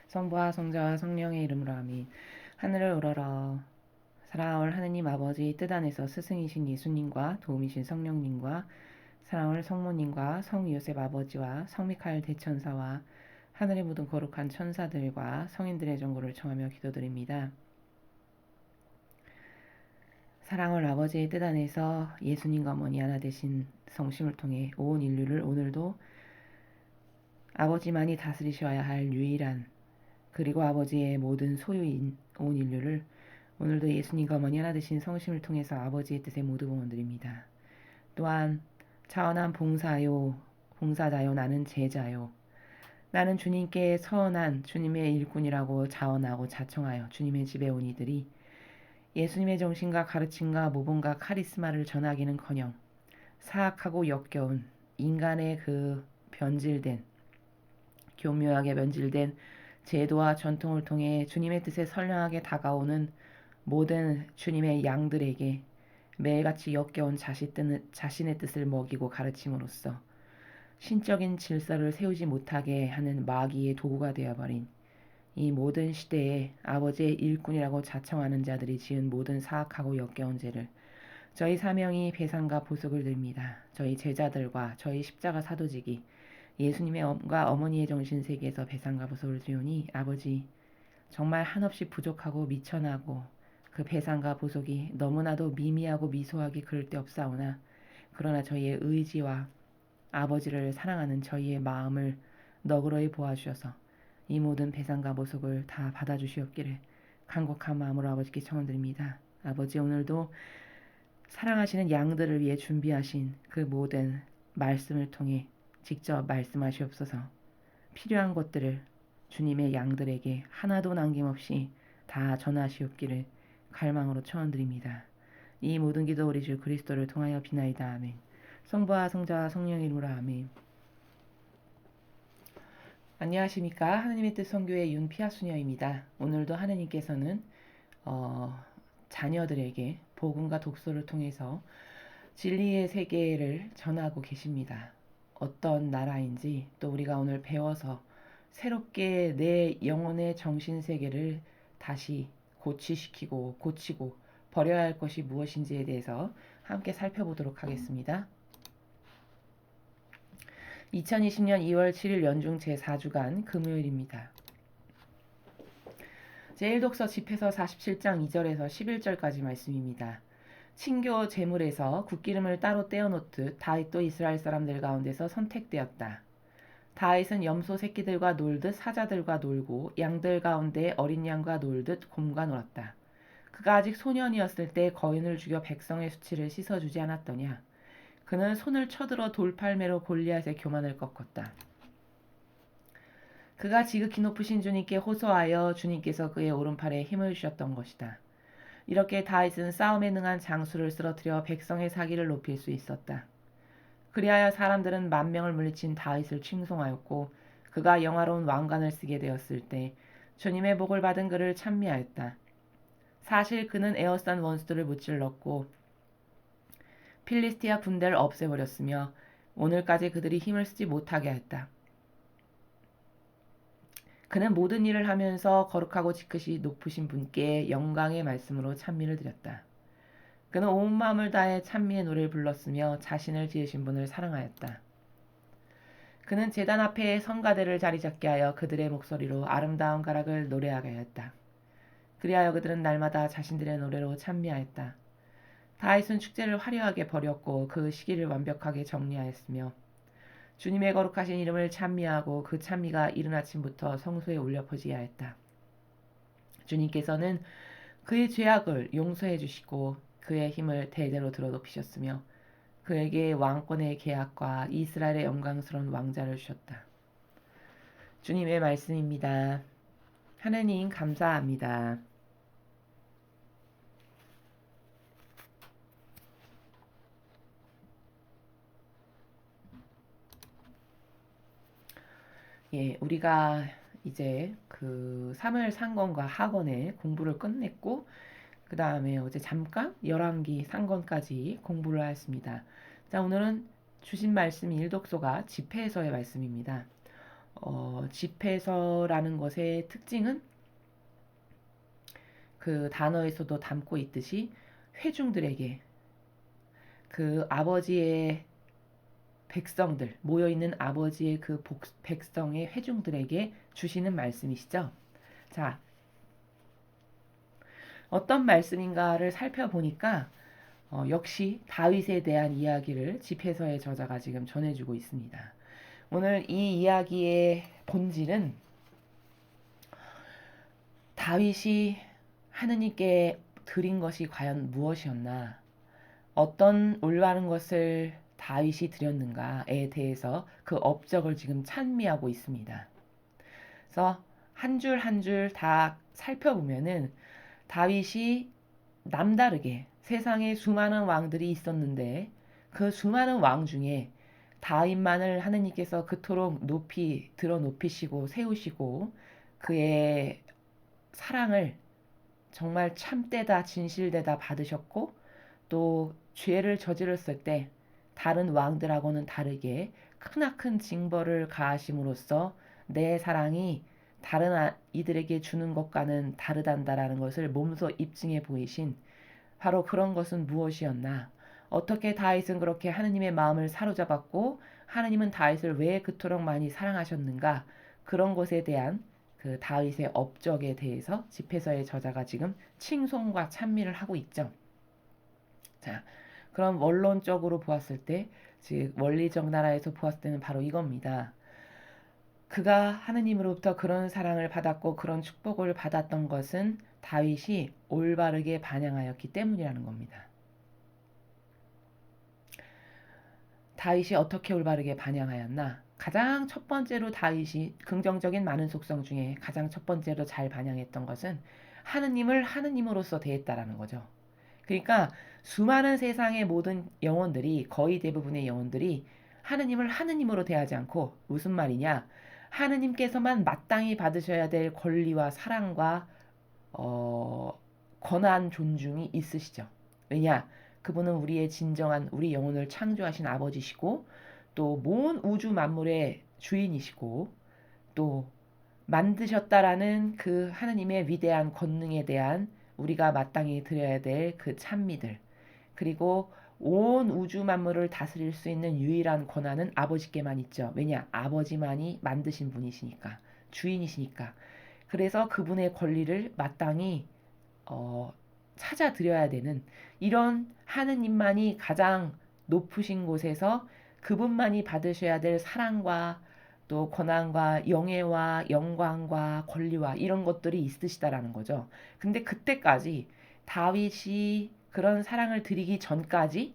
성부와 성자와 성령의 이름으로 아멘. 하늘을 우러러 사랑할 하느님 아버지 뜻 안에서 스승이신 예수님과 도움이신 성령님과 사랑할 성모님과 성요셉 아버지와 성미카엘 대천사와 하늘의 모든 거룩한 천사들과 성인들의 정보를 청하며 기도드립니다. 사랑할 아버지의 뜻 안에서 예수님과 어머니 하나 되신 성심을 통해 온 인류를 오늘도 아버지만이 다스리셔야 할 유일한 그리고 아버지의 모든 소유인 온 인류를 오늘도 예수님과 어머니 하나 되신 성심을 통해서 아버지의 뜻에 모두 봉헌드립니다. 또한 차원한 봉사자요 나는 제자요 나는 주님께 서원한 주님의 일꾼이라고 자원하고 자청하여 주님의 집에 온 이들이 예수님의 정신과 가르침과 모범과 카리스마를 전하기는커녕 사악하고 역겨운 인간의 그 변질된 교묘하게 변질된 제도와 전통을 통해 주님의 뜻에 선량하게 다가오는 모든 주님의 양들에게 매일같이 역겨운 자신의 뜻을 먹이고 가르침으로써 신적인 질서를 세우지 못하게 하는 마귀의 도구가 되어버린 이 모든 시대에 아버지의 일꾼이라고 자청하는 자들이 지은 모든 사악하고 역겨운 죄를 저희 사명이 배상과 보석을 드립니다. 저희 제자들과 저희 십자가 사도직이 예수님의 어머니의 정신 세계에서 배상과 보석을 드리오니 아버지 정말 한없이 부족하고 미천하고 그 배상과 보석이 너무나도 미미하고 미소하기 그럴 데 없사오나 그러나 저희의 의지와 아버지를 사랑하는 저희의 마음을 너그러이 보아주셔서 이 모든 배상과 보석을 다 받아주시옵기를 간곡한 마음으로 아버지께 청원드립니다. 아버지 오늘도 사랑하시는 양들을 위해 준비하신 그 모든 말씀을 통해 직접 말씀하시옵소서. 필요한 것들을 주님의 양들에게 하나도 남김없이 다 전하시옵기를 갈망으로 청원드립니다. 이 모든 기도 우리 주 그리스도를 통하여 비나이다. 아멘. 성부와 성자와 성령의 이름으로 아멘. 안녕하십니까. 하느님의 뜻 선교의 윤피아수녀입니다. 오늘도 하느님께서는 자녀들에게 복음과 독서를 통해서 진리의 세계를 전하고 계십니다. 어떤 나라인지 또 우리가 오늘 배워서 새롭게 내 영혼의 정신세계를 다시 고치고 버려야 할 것이 무엇인지에 대해서 함께 살펴보도록 하겠습니다. 2020년 2월 7일 연중 제4주간 금요일입니다. 제1독서 집해서 47장 2절에서 11절까지 말씀입니다. 친교 제물에서 굿기름을 따로 떼어놓듯 다윗도 이스라엘 사람들 가운데서 선택되었다. 다윗은 염소 새끼들과 놀듯 사자들과 놀고 양들 가운데 어린 양과 놀듯 곰과 놀았다. 그가 아직 소년이었을 때 거인을 죽여 백성의 수치를 씻어주지 않았더냐. 그는 손을 쳐들어 돌팔매로 골리앗의 교만을 꺾었다. 그가 지극히 높으신 주님께 호소하여 주님께서 그의 오른팔에 힘을 주셨던 것이다. 이렇게 다윗은 싸움에 능한 장수를 쓰러뜨려 백성의 사기를 높일 수 있었다. 그리하여 사람들은 만명을 물리친 다윗을 칭송하였고 그가 영화로운 왕관을 쓰게 되었을 때 주님의 복을 받은 그를 찬미하였다. 사실 그는 에워싼 원수들을 무찔렀고 필리스티아 군대를 없애버렸으며 오늘까지 그들이 힘을 쓰지 못하게 했다. 그는 모든 일을 하면서 거룩하고 지극히 높으신 분께 영광의 말씀으로 찬미를 드렸다. 그는 온 마음을 다해 찬미의 노래를 불렀으며 자신을 지으신 분을 사랑하였다. 그는 제단 앞에 성가대를 자리 잡게 하여 그들의 목소리로 아름다운 가락을 노래하게 하였다. 그리하여 그들은 날마다 자신들의 노래로 찬미하였다. 다윗은 축제를 화려하게 벌였고 그 시기를 완벽하게 정리하였으며 주님의 거룩하신 이름을 찬미하고 그 찬미가 이른 아침부터 성소에 울려 퍼지게 하였다. 주님께서는 그의 죄악을 용서해 주시고 그의 힘을 대대로 들어높이셨으며 그에게 왕권의 계약과 이스라엘의 영광스러운 왕자를 주셨다. 주님의 말씀입니다. 하느님 감사합니다. 우리가 이제 그 사무엘 상권과 학원의 공부를 끝냈고 그 다음에 어제 잠깐 열왕기 상권까지 공부를 하였습니다. 자, 오늘은 주신 말씀이 일독소가 집회에서의 말씀입니다. 집회서라는 것의 특징은 그 단어에서도 담고 있듯이 회중들에게 그 아버지의 백성들, 모여있는 아버지의 그 백성의 회중들에게 주시는 말씀이시죠. 자, 어떤 말씀인가를 살펴보니까 역시 다윗에 대한 이야기를 집회서의 저자가 지금 전해주고 있습니다. 오늘 이 이야기의 본질은 다윗이 하느님께 드린 것이 과연 무엇이었나, 어떤 올바른 것을 다윗이 드렸는가에 대해서 그 업적을 지금 찬미하고 있습니다. 그래서 한 줄 한 줄 다 살펴보면은 다윗이 남다르게 세상에 수많은 왕들이 있었는데 그 수많은 왕 중에 다윗만을 하느님께서 그토록 높이 들어 높이시고 세우시고 그의 사랑을 정말 참되다 진실되다 받으셨고, 또 죄를 저질렀을 때 다른 왕들하고는 다르게 크나큰 징벌을 가하심으로써 내 사랑이 다른 이들에게 주는 것과는 다르단다라는 것을 몸소 입증해 보이신 바로 그런 것은 무엇이었나? 어떻게 다윗은 그렇게 하느님의 마음을 사로잡았고 하느님은 다윗을 왜 그토록 많이 사랑하셨는가? 그런 것에 대한 그 다윗의 업적에 대해서 집회서의 저자가 지금 칭송과 찬미를 하고 있죠. 자, 그럼 원론적으로 보았을 때, 즉 원리적 나라에서 보았을 때는 바로 이겁니다. 그가 하느님으로부터 그런 사랑을 받았고 그런 축복을 받았던 것은 다윗이 올바르게 반영하였기 때문이라는 겁니다. 다윗이 어떻게 올바르게 반영하였나? 가장 첫 번째로 다윗이 긍정적인 많은 속성 중에 가장 첫 번째로 잘 반영했던 것은 하느님을 하느님으로서 대했다라는 거죠. 그러니까 수많은 세상의 모든 영혼들이, 거의 대부분의 영혼들이 하느님을 하느님으로 대하지 않고, 무슨 말이냐? 하느님께서만 마땅히 받으셔야 될 권리와 사랑과 권한 존중이 있으시죠. 왜냐? 그분은 우리의 진정한 우리 영혼을 창조하신 아버지시고 또 모든 우주 만물의 주인이시고 또 만드셨다라는 그 하느님의 위대한 권능에 대한 우리가 마땅히 드려야 될 그 찬미들, 그리고 온 우주 만물을 다스릴 수 있는 유일한 권한은 아버지께만 있죠. 왜냐? 아버지만이 만드신 분이시니까, 주인이시니까. 그래서 그분의 권리를 마땅히 찾아드려야 되는, 이런 하느님만이 가장 높으신 곳에서 그분만이 받으셔야 될 사랑과 또 권한과 영예와 영광과 권리와 이런 것들이 있으시다라는 거죠. 근데 그때까지 다윗이 그런 사랑을 드리기 전까지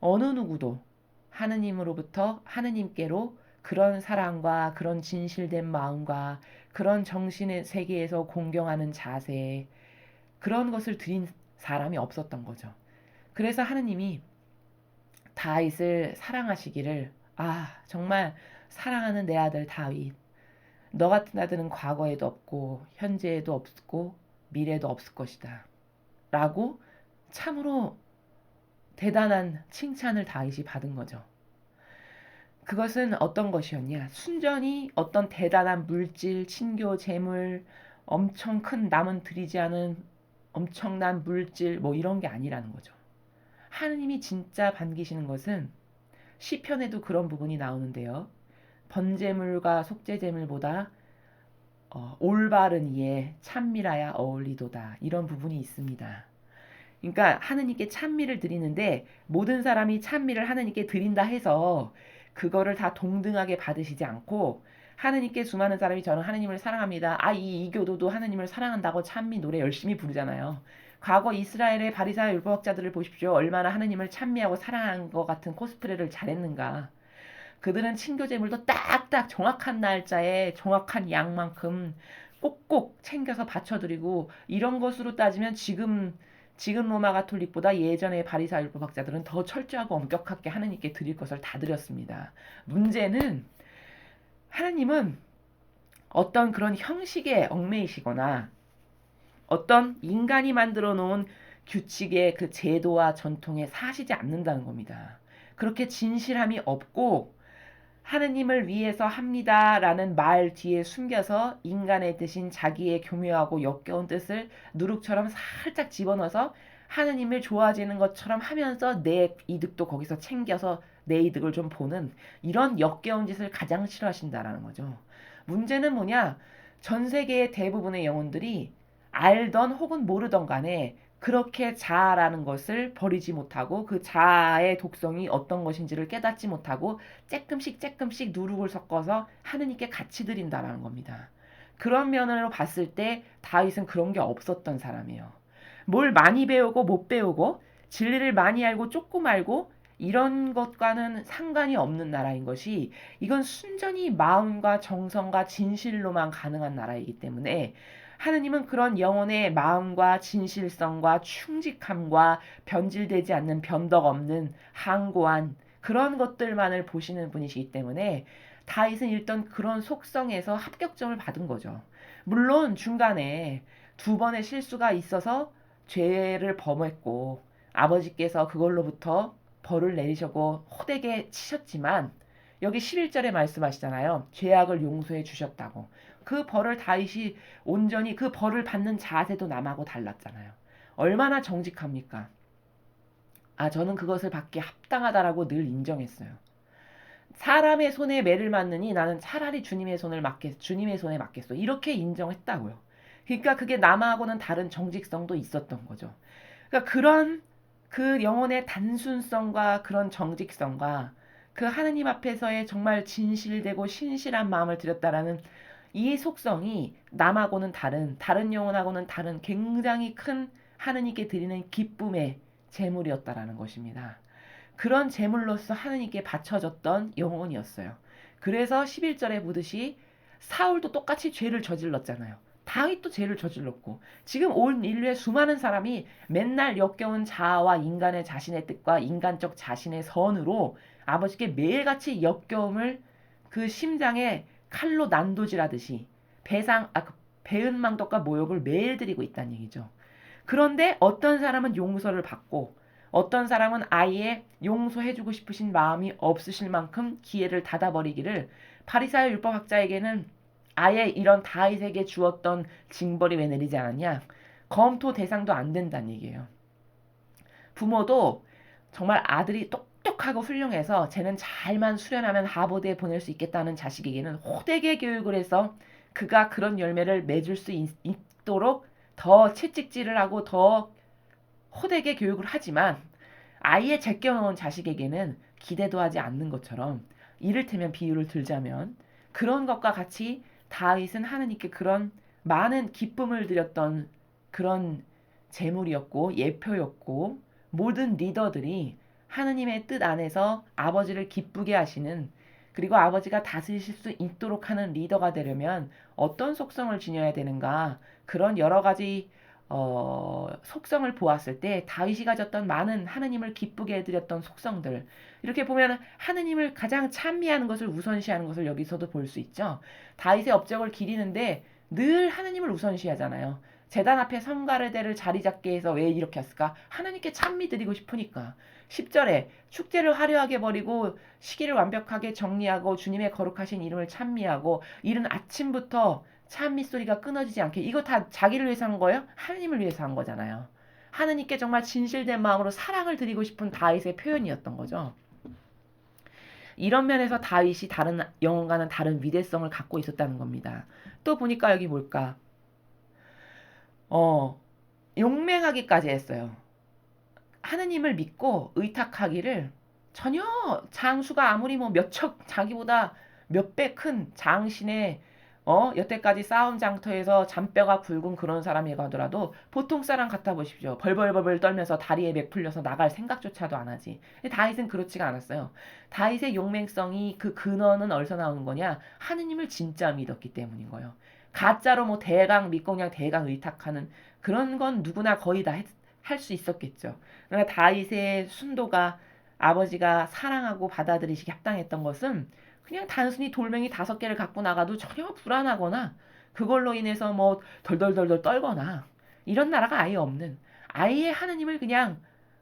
어느 누구도 하느님으로부터 하느님께로 그런 사랑과 그런 진실된 마음과 그런 정신의 세계에서 공경하는 자세, 그런 것을 드린 사람이 없었던 거죠. 그래서 하느님이 다윗을 사랑하시기를, 정말 사랑하는 내 아들 다윗, 너 같은 아들은 과거에도 없고 현재에도 없고 미래도 없을 것이다 라고 참으로 대단한 칭찬을 다윗이 받은 거죠. 그것은 어떤 것이었냐? 순전히 어떤 대단한 물질, 친교, 재물, 엄청 큰 남은 들이지 않은 엄청난 물질 뭐 이런 게 아니라는 거죠. 하느님이 진짜 반기시는 것은 시편에도 그런 부분이 나오는데요. 번제물과 속죄제물보다 올바른 이에 찬미라야 어울리도다, 이런 부분이 있습니다. 그러니까 하느님께 찬미를 드리는데 모든 사람이 찬미를 하느님께 드린다 해서 그거를 다 동등하게 받으시지 않고, 하느님께 수많은 사람이 저는 하느님을 사랑합니다. 이 이교도도 하느님을 사랑한다고 찬미 노래 열심히 부르잖아요. 과거 이스라엘의 바리새파 율법학자들을 보십시오. 얼마나 하느님을 찬미하고 사랑한 것 같은 코스프레를 잘했는가. 그들은 친교제물도 딱딱 정확한 날짜에 정확한 양만큼 꼭꼭 챙겨서 바쳐드리고, 이런 것으로 따지면 지금 로마 가톨릭보다 예전의 바리새파 율법학자들은 더 철저하고 엄격하게 하느님께 드릴 것을 다 드렸습니다. 문제는 하느님은 어떤 그런 형식에 얽매이시거나 어떤 인간이 만들어 놓은 규칙의 그 제도와 전통에 사시지 않는다는 겁니다. 그렇게 진실함이 없고 하느님을 위해서 합니다라는 말 뒤에 숨겨서 인간의 뜻인 자기의 교묘하고 역겨운 뜻을 누룩처럼 살짝 집어넣어서 하느님을 좋아지는 것처럼 하면서 내 이득도 거기서 챙겨서 내 이득을 좀 보는 이런 역겨운 짓을 가장 싫어하신다라는 거죠. 문제는 뭐냐? 전 세계의 대부분의 영혼들이 알던 혹은 모르던 간에 그렇게 자아라는 것을 버리지 못하고 그 자아의 독성이 어떤 것인지를 깨닫지 못하고 쬐끔씩 누룩을 섞어서 하느님께 같이 드린다라는 겁니다. 그런 면으로 봤을 때 다윗은 그런 게 없었던 사람이에요. 뭘 많이 배우고 못 배우고 진리를 많이 알고 조금 알고 이런 것과는 상관이 없는 나라인 것이 이건 순전히 마음과 정성과 진실로만 가능한 나라이기 때문에 하느님은 그런 영혼의 마음과 진실성과 충직함과 변질되지 않는 변덕 없는 항고한 그런 것들만을 보시는 분이시기 때문에 다윗은 일단 그런 속성에서 합격점을 받은 거죠. 물론 중간에 두 번의 실수가 있어서 죄를 범했고 아버지께서 그걸로부터 벌을 내리시고 호되게 치셨지만 여기 11절에 말씀하시잖아요. 죄악을 용서해 주셨다고. 그 벌을 다윗이 온전히 그 벌을 받는 자세도 남하고 달랐잖아요. 얼마나 정직합니까? 저는 그것을 받기에 합당하다라고 늘 인정했어요. 사람의 손에 매를 맞느니 나는 차라리 주님의 손에 맡겠어. 이렇게 인정했다고요. 그러니까 그게 남하고는 다른 정직성도 있었던 거죠. 그러니까 그런 그 영혼의 단순성과 그런 정직성과 그 하느님 앞에서의 정말 진실되고 신실한 마음을 드렸다라는 이 속성이 남하고는 다른 영혼하고는 다른 굉장히 큰 하느님께 드리는 기쁨의 제물이었다라는 것입니다. 그런 제물로서 하느님께 바쳐졌던 영혼이었어요. 그래서 11절에 보듯이 사울도 똑같이 죄를 저질렀잖아요. 다윗도 죄를 저질렀고 지금 온 인류의 수많은 사람이 맨날 역겨운 자아와 인간의 자신의 뜻과 인간적 자신의 선으로 아버지께 매일같이 역겨움을 그 심장에 칼로 난도질하듯이 배은망덕과 모욕을 매일 드리고 있다는 얘기죠. 그런데 어떤 사람은 용서를 받고 어떤 사람은 아예 용서해주고 싶으신 마음이 없으실 만큼 기회를 닫아버리기를 바리사의 율법학자에게는 아예 이런 다윗에게 주었던 징벌이 왜 내리지 않았냐? 검토 대상도 안 된다는 얘기예요. 부모도 정말 아들이 똑똑하고 훌륭해서 쟤는 잘만 수련하면 하버드에 보낼 수 있겠다는 자식에게는 호되게 교육을 해서 그가 그런 열매를 맺을 수 있도록 더 채찍질을 하고 더 호되게 교육을 하지만 아이에 제껴놓은 자식에게는 기대도 하지 않는 것처럼 이를테면 비유를 들자면 그런 것과 같이 다윗은 하느님께 그런 많은 기쁨을 드렸던 그런 제물이었고 예표였고 모든 리더들이 하느님의 뜻 안에서 아버지를 기쁘게 하시는 그리고 아버지가 다스리실 수 있도록 하는 리더가 되려면 어떤 속성을 지녀야 되는가 그런 여러 가지 속성을 보았을 때 다윗이 가졌던 많은 하느님을 기쁘게 해드렸던 속성들 이렇게 보면 하느님을 가장 찬미하는 것을 우선시하는 것을 여기서도 볼 수 있죠. 다윗의 업적을 기리는데 늘 하느님을 우선시하잖아요. 제단 앞에 성가르대를 자리 잡게 해서 왜 이렇게 했을까? 하나님께 찬미 드리고 싶으니까. 10절에 축제를 화려하게 벌이고 시기를 완벽하게 정리하고 주님의 거룩하신 이름을 찬미하고 이른 아침부터 찬미 소리가 끊어지지 않게 이거 다 자기를 위해서 한 거예요? 하느님을 위해서 한 거잖아요. 하느님께 정말 진실된 마음으로 사랑을 드리고 싶은 다윗의 표현이었던 거죠. 이런 면에서 다윗이 다른 영혼과는 다른 위대성을 갖고 있었다는 겁니다. 또 보니까 여기 뭘까? 용맹하기까지 했어요. 하느님을 믿고 의탁하기를 전혀 장수가 아무리 뭐 몇 척 자기보다 몇 배 큰 장신의 여태까지 싸움 장터에서 잔뼈가 굵은 그런 사람이 가더라도 보통 사람 같아 보십시오. 벌벌벌벌 떨면서 다리에 맥 풀려서 나갈 생각조차도 안 하지. 다윗은 그렇지가 않았어요. 다윗의 용맹성이 그 근원은 어디서 나오는 거냐? 하느님을 진짜 믿었기 때문인 거예요. 가짜로 뭐 대강 믿고 그냥 대강 의탁하는 그런 건 누구나 거의 다 할 수 있었겠죠. 그러나 다윗의 순도가 아버지가 사랑하고 받아들이시기 합당했던 것은 그냥 단순히 돌멩이 5개를 갖고 나가도 전혀 불안하거나 그걸로 인해서 뭐 덜덜덜덜 떨거나 이런 나라가 아예 없는 아예 하느님을 그냥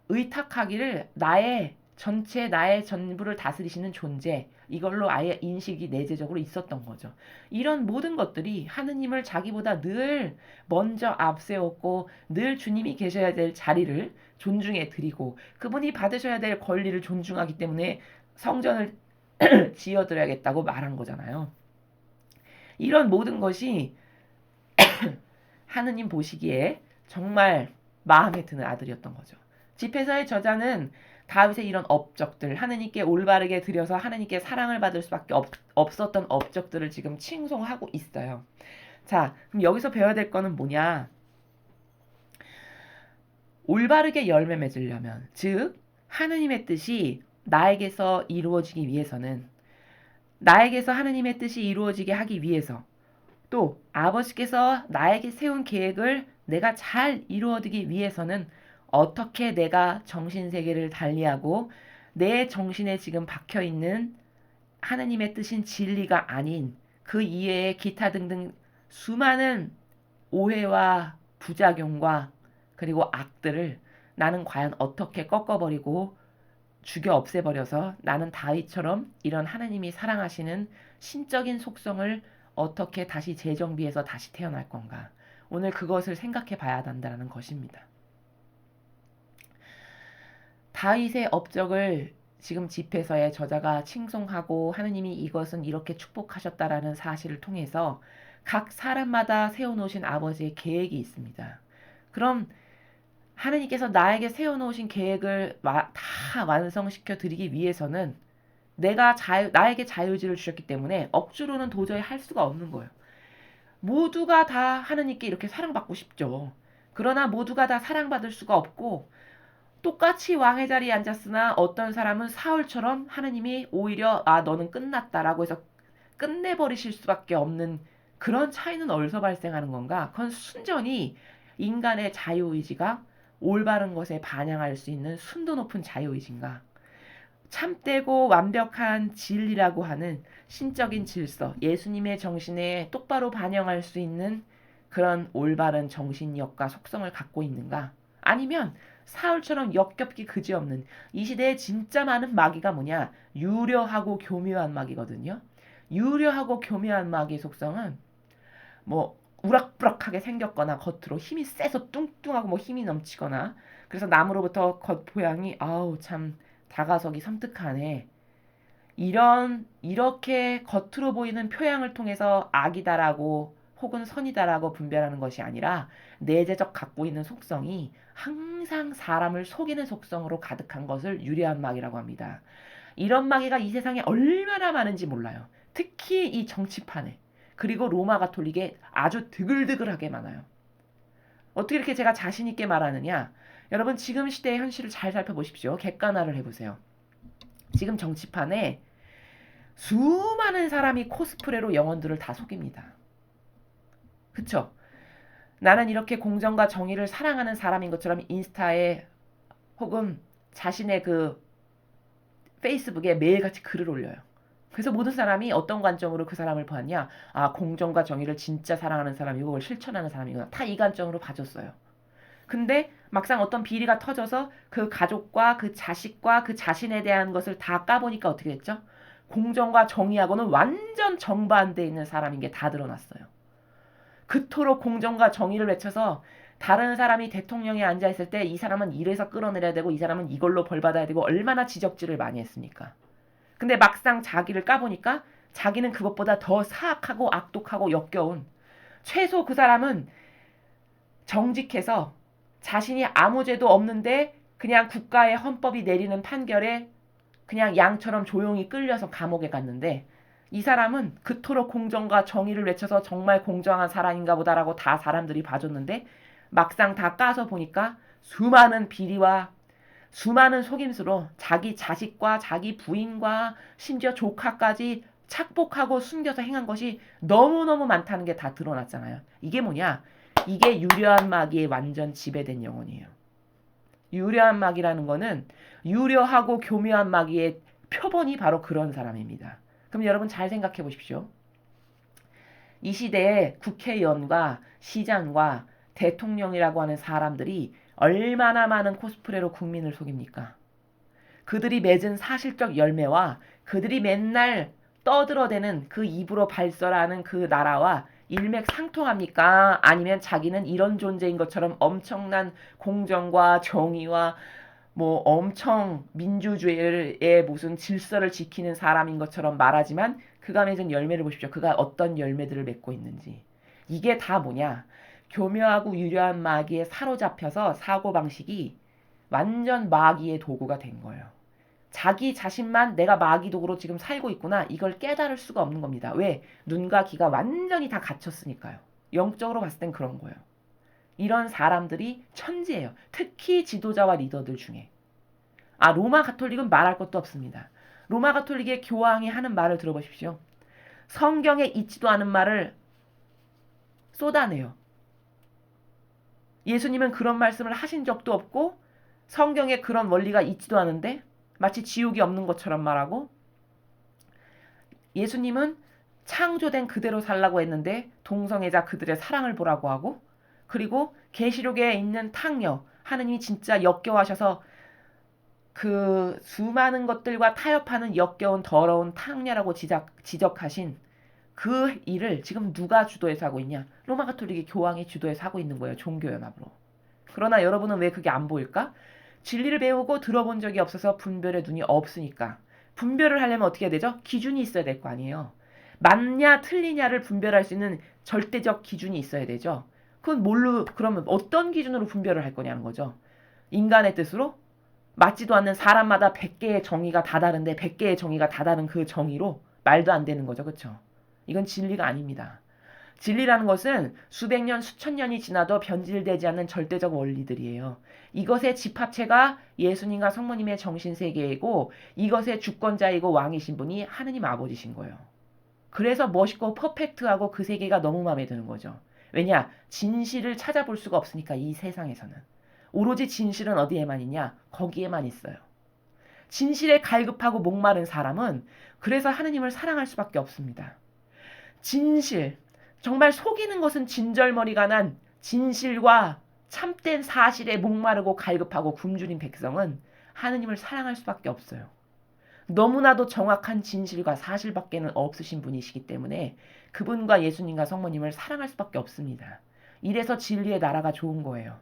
의탁하기를 나의 전체 나의 전부를 다스리시는 존재, 이걸로 아예 인식이 내재적으로 있었던 거죠. 이런 모든 것들이 하느님을 자기보다 늘 먼저 앞세웠고 늘 주님이 계셔야 될 자리를 존중해 드리고 그분이 받으셔야 될 권리를 존중하기 때문에 성전을 지어드려야겠다고 말한 거잖아요. 이런 모든 것이 하느님 보시기에 정말 마음에 드는 아들이었던 거죠. 집회서의 저자는 다윗의 이런 업적들, 하느님께 올바르게 드려서 하느님께 사랑을 받을 수밖에 없었던 업적들을 지금 칭송하고 있어요. 자, 그럼 여기서 배워야 될 거는 뭐냐? 올바르게 열매 맺으려면, 즉 하느님의 뜻이 나에게서 이루어지기 위해서는, 나에게서 하느님의 뜻이 이루어지게 하기 위해서, 또 아버지께서 나에게 세운 계획을 내가 잘 이루어지기 위해서는 어떻게 내가 정신세계를 달리하고 내 정신에 지금 박혀있는 하느님의 뜻인 진리가 아닌 그 이외의 기타 등등 수많은 오해와 부작용과 그리고 악들을 나는 과연 어떻게 꺾어버리고 죽여 없애버려서 나는 다윗처럼 이런 하나님이 사랑하시는 신적인 속성을 어떻게 다시 재정비해서 다시 태어날 건가. 오늘 그것을 생각해 봐야 한다는 것입니다. 다윗의 업적을 지금 집회서의 저자가 칭송하고 하느님이 이것은 이렇게 축복하셨다라는 사실을 통해서 각 사람마다 세워놓으신 아버지의 계획이 있습니다. 그럼 하느님께서 나에게 세워놓으신 계획을 다 완성시켜 드리기 위해서는 나에게 자유의지를 주셨기 때문에 억지로는 도저히 할 수가 없는 거예요. 모두가 다 하느님께 이렇게 사랑받고 싶죠. 그러나 모두가 다 사랑받을 수가 없고 똑같이 왕의 자리에 앉았으나 어떤 사람은 사울처럼 하느님이 오히려 너는 끝났다라고 해서 끝내버리실 수밖에 없는 그런 차이는 어디서 발생하는 건가? 그건 순전히 인간의 자유의지가 올바른 것에 반영할 수 있는 순도 높은 자유의지인가? 참되고 완벽한 진리라고 하는 신적인 질서, 예수님의 정신에 똑바로 반영할 수 있는 그런 올바른 정신력과 속성을 갖고 있는가? 아니면 사울처럼 역겹기 그지없는 이 시대에 진짜 많은 마귀가 뭐냐? 유려하고 교묘한 마귀거든요. 유려하고 교묘한 마귀의 속성은 뭐 우락부락하게 생겼거나 겉으로 힘이 세서 뚱뚱하고 뭐 힘이 넘치거나 그래서 남으로부터 겉모양이 아우 참 다가서기 섬뜩하네. 이렇게 겉으로 보이는 표양을 통해서 악이다라고 혹은 선이다라고 분별하는 것이 아니라 내재적 갖고 있는 속성이 항상 사람을 속이는 속성으로 가득한 것을 유려한 마귀라고 합니다. 이런 마귀가 이 세상에 얼마나 많은지 몰라요. 특히 이 정치판에 그리고 로마 가톨릭에 아주 드글드글하게 많아요. 어떻게 이렇게 제가 자신 있게 말하느냐? 여러분 지금 시대의 현실을 잘 살펴보십시오. 객관화를 해보세요. 지금 정치판에 수많은 사람이 코스프레로 영혼들을 다 속입니다. 그쵸? 나는 이렇게 공정과 정의를 사랑하는 사람인 것처럼 인스타에 혹은 자신의 그 페이스북에 매일같이 글을 올려요. 그래서 모든 사람이 어떤 관점으로 그 사람을 보았냐? 공정과 정의를 진짜 사랑하는 사람이고 그걸 실천하는 사람이구나. 다 이 관점으로 봐줬어요. 근데 막상 어떤 비리가 터져서 그 가족과 그 자식과 그 자신에 대한 것을 다 까보니까 어떻게 됐죠? 공정과 정의하고는 완전 정반대에 있는 사람인 게 다 드러났어요. 그토록 공정과 정의를 외쳐서 다른 사람이 대통령에 앉아있을 때 이 사람은 이래서 끌어내려야 되고 이 사람은 이걸로 벌받아야 되고 얼마나 지적질을 많이 했습니까? 근데 막상 자기를 까보니까 자기는 그것보다 더 사악하고 악독하고 역겨운 최소 그 사람은 정직해서 자신이 아무 죄도 없는데 그냥 국가의 헌법이 내리는 판결에 그냥 양처럼 조용히 끌려서 감옥에 갔는데 이 사람은 그토록 공정과 정의를 외쳐서 정말 공정한 사람인가 보다라고 다 사람들이 봐줬는데 막상 다 까서 보니까 수많은 비리와 수많은 속임수로 자기 자식과 자기 부인과 심지어 조카까지 착복하고 숨겨서 행한 것이 너무너무 많다는 게 다 드러났잖아요. 이게 뭐냐? 이게 유려한 마귀에 완전 지배된 영혼이에요. 유려한 마귀라는 거는 유려하고 교묘한 마귀의 표본이 바로 그런 사람입니다. 그럼 여러분 잘 생각해 보십시오. 이 시대에 국회의원과 시장과 대통령이라고 하는 사람들이 얼마나 많은 코스프레로 국민을 속입니까? 그들이 맺은 사실적 열매와 그들이 맨날 떠들어대는 그 입으로 발설하는 그 나라와 일맥상통합니까? 아니면 자기는 이런 존재인 것처럼 엄청난 공정과 정의와 뭐 엄청 민주주의의 무슨 질서를 지키는 사람인 것처럼 말하지만 그가 맺은 열매를 보십시오. 그가 어떤 열매들을 맺고 있는지. 이게 다 뭐냐? 교묘하고 유려한 마귀에 사로잡혀서 사고방식이 완전 마귀의 도구가 된 거예요. 자기 자신만 내가 마귀 도구로 지금 살고 있구나. 이걸 깨달을 수가 없는 겁니다. 왜? 눈과 귀가 완전히 다 갇혔으니까요. 영적으로 봤을 땐 그런 거예요. 이런 사람들이 천지예요. 특히 지도자와 리더들 중에. 로마 가톨릭은 말할 것도 없습니다. 로마 가톨릭의 교황이 하는 말을 들어보십시오. 성경에 있지도 않은 말을 쏟아내요. 예수님은 그런 말씀을 하신 적도 없고 성경에 그런 원리가 있지도 않은데 마치 지옥이 없는 것처럼 말하고, 예수님은 창조된 그대로 살라고 했는데 동성애자 그들의 사랑을 보라고 하고, 그리고 계시록에 있는 탕녀, 하느님이 진짜 역겨워하셔서 그 수많은 것들과 타협하는 역겨운 더러운 탕녀라고 지적하신 그 일을 지금 누가 주도해서 하고 있냐? 로마 가톨릭의 교황이 주도해서 하고 있는 거예요. 종교연합으로. 그러나 여러분은 왜 그게 안 보일까? 진리를 배우고 들어본 적이 없어서 분별의 눈이 없으니까. 분별을 하려면 어떻게 해야 되죠? 기준이 있어야 될 거 아니에요. 맞냐 틀리냐를 분별할 수 있는 절대적 기준이 있어야 되죠. 그러면 어떤 기준으로 분별을 할 거냐는 거죠. 인간의 뜻으로? 맞지도 않는 사람마다 100개의 정의가 다 다른데 100개의 정의가 다 다른 그 정의로 말도 안 되는 거죠. 그렇죠? 이건 진리가 아닙니다. 진리라는 것은 수백 년, 수천 년이 지나도 변질되지 않는 절대적 원리들이에요. 이것의 집합체가 예수님과 성모님의 정신세계이고 이것의 주권자이고 왕이신 분이 하느님 아버지신 거예요. 그래서 멋있고 퍼펙트하고 그 세계가 너무 마음에 드는 거죠. 왜냐? 진실을 찾아볼 수가 없으니까 이 세상에서는. 오로지 진실은 어디에만 있냐? 거기에만 있어요. 진실에 갈급하고 목마른 사람은 그래서 하느님을 사랑할 수밖에 없습니다. 진실, 정말 속이는 것은 진절머리가 난 진실과 참된 사실에 목마르고 갈급하고 굶주린 백성은 하느님을 사랑할 수밖에 없어요. 너무나도 정확한 진실과 사실밖에는 없으신 분이시기 때문에 그분과 예수님과 성모님을 사랑할 수밖에 없습니다. 이래서 진리의 나라가 좋은 거예요.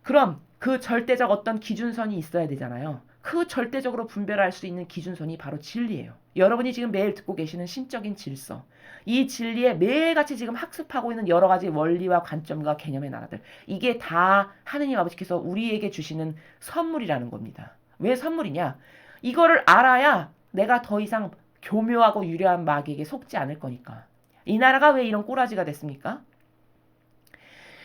그럼 그 절대적 어떤 기준선이 있어야 되잖아요. 그 절대적으로 분별할 수 있는 기준선이 바로 진리예요. 여러분이 지금 매일 듣고 계시는 신적인 질서. 이 진리에 매일같이 지금 학습하고 있는 여러 가지 원리와 관점과 개념의 나라들. 이게 다 하느님 아버지께서 우리에게 주시는 선물이라는 겁니다. 왜 선물이냐? 이거를 알아야 내가 더 이상 교묘하고 유려한 마귀에게 속지 않을 거니까. 이 나라가 왜 이런 꼬라지가 됐습니까?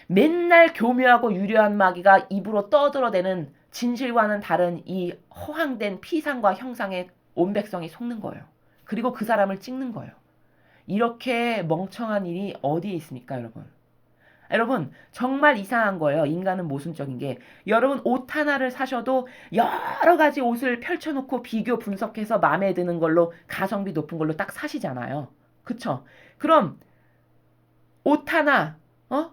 맨날 교묘하고 유려한 마귀가 입으로 떠들어대는 진실과는 다른 이 허황된 피상과 형상에 온 백성이 속는 거예요. 그리고 그 사람을 찍는 거예요. 이렇게 멍청한 일이 어디에 있습니까, 여러분? 여러분, 정말 이상한 거예요. 인간은 모순적인 게. 여러분, 옷 하나를 사셔도 여러 가지 옷을 펼쳐놓고 비교 분석해서 마음에 드는 걸로 가성비 높은 걸로 딱 사시잖아요. 그쵸? 그럼 옷 하나,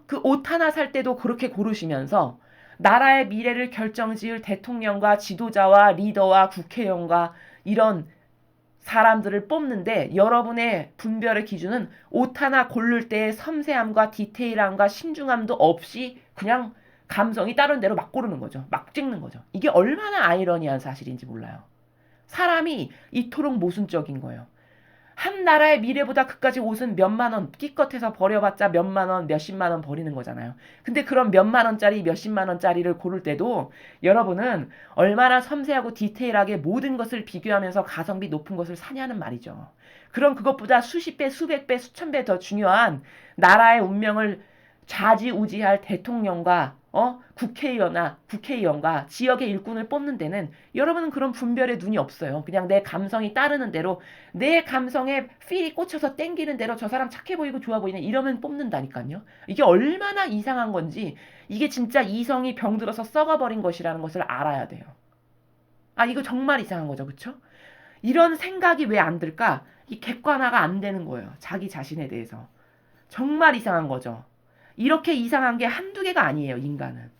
그 옷 하나 살 때도 그렇게 고르시면서 나라의 미래를 결정지을 대통령과 지도자와 리더와 국회의원과 이런 사람들을 뽑는데 여러분의 분별의 기준은 옷 하나 고를 때의 섬세함과 디테일함과 신중함도 없이 그냥 감성이 따른 대로 막 고르는 거죠. 막 찍는 거죠. 이게 얼마나 아이러니한 사실인지 몰라요. 사람이 이토록 모순적인 거예요. 한 나라의 미래보다 그까지 옷은 몇만 원, 끼껏해서 버려봤자 몇만 원, 몇십만 원 버리는 거잖아요. 근데 그런 몇만 원짜리, 몇십만 원짜리를 고를 때도 여러분은 얼마나 섬세하고 디테일하게 모든 것을 비교하면서 가성비 높은 것을 사냐는 말이죠. 그럼 그것보다 수십 배, 수백 배, 수천 배 더 중요한 나라의 운명을 좌지우지할 대통령과 국회의원과 지역의 일꾼을 뽑는 데는 여러분은 그런 분별의 눈이 없어요. 그냥 내 감성이 따르는 대로 내 감성에 필이 꽂혀서 땡기는 대로 저 사람 착해 보이고 좋아 보이네 이러면 뽑는다니까요. 이게 얼마나 이상한 건지 이게 진짜 이성이 병들어서 썩어버린 것이라는 것을 알아야 돼요. 이거 정말 이상한 거죠. 그렇죠? 이런 생각이 왜 안 들까? 이 객관화가 안 되는 거예요. 자기 자신에 대해서. 정말 이상한 거죠. 이렇게 이상한 게 한두 개가 아니에요, 인간은.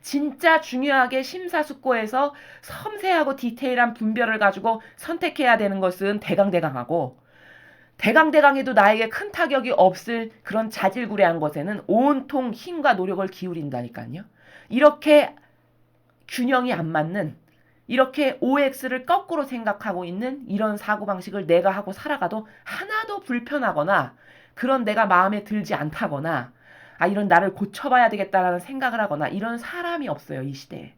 진짜 중요하게 심사숙고해서 섬세하고 디테일한 분별을 가지고 선택해야 되는 것은 대강대강하고, 대강대강해도 나에게 큰 타격이 없을 그런 자질구레한 것에는 온통 힘과 노력을 기울인다니까요. 이렇게 균형이 안 맞는, 이렇게 OX를 거꾸로 생각하고 있는 이런 사고방식을 내가 하고 살아가도 하나도 불편하거나 그런 내가 마음에 들지 않다거나 이런 나를 고쳐봐야 되겠다라는 생각을 하거나 이런 사람이 없어요, 이 시대에.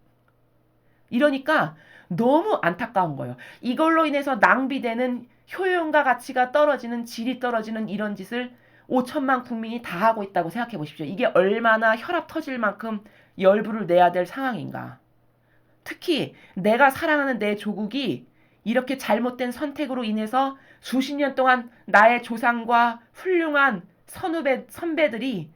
이러니까 너무 안타까운 거예요. 이걸로 인해서 낭비되는 효용과 가치가 떨어지는, 질이 떨어지는 이런 짓을 5천만 국민이 다 하고 있다고 생각해 보십시오. 이게 얼마나 혈압 터질 만큼 열불을 내야 될 상황인가. 특히 내가 사랑하는 내 조국이 이렇게 잘못된 선택으로 인해서 수십 년 동안 나의 조상과 훌륭한 선배들이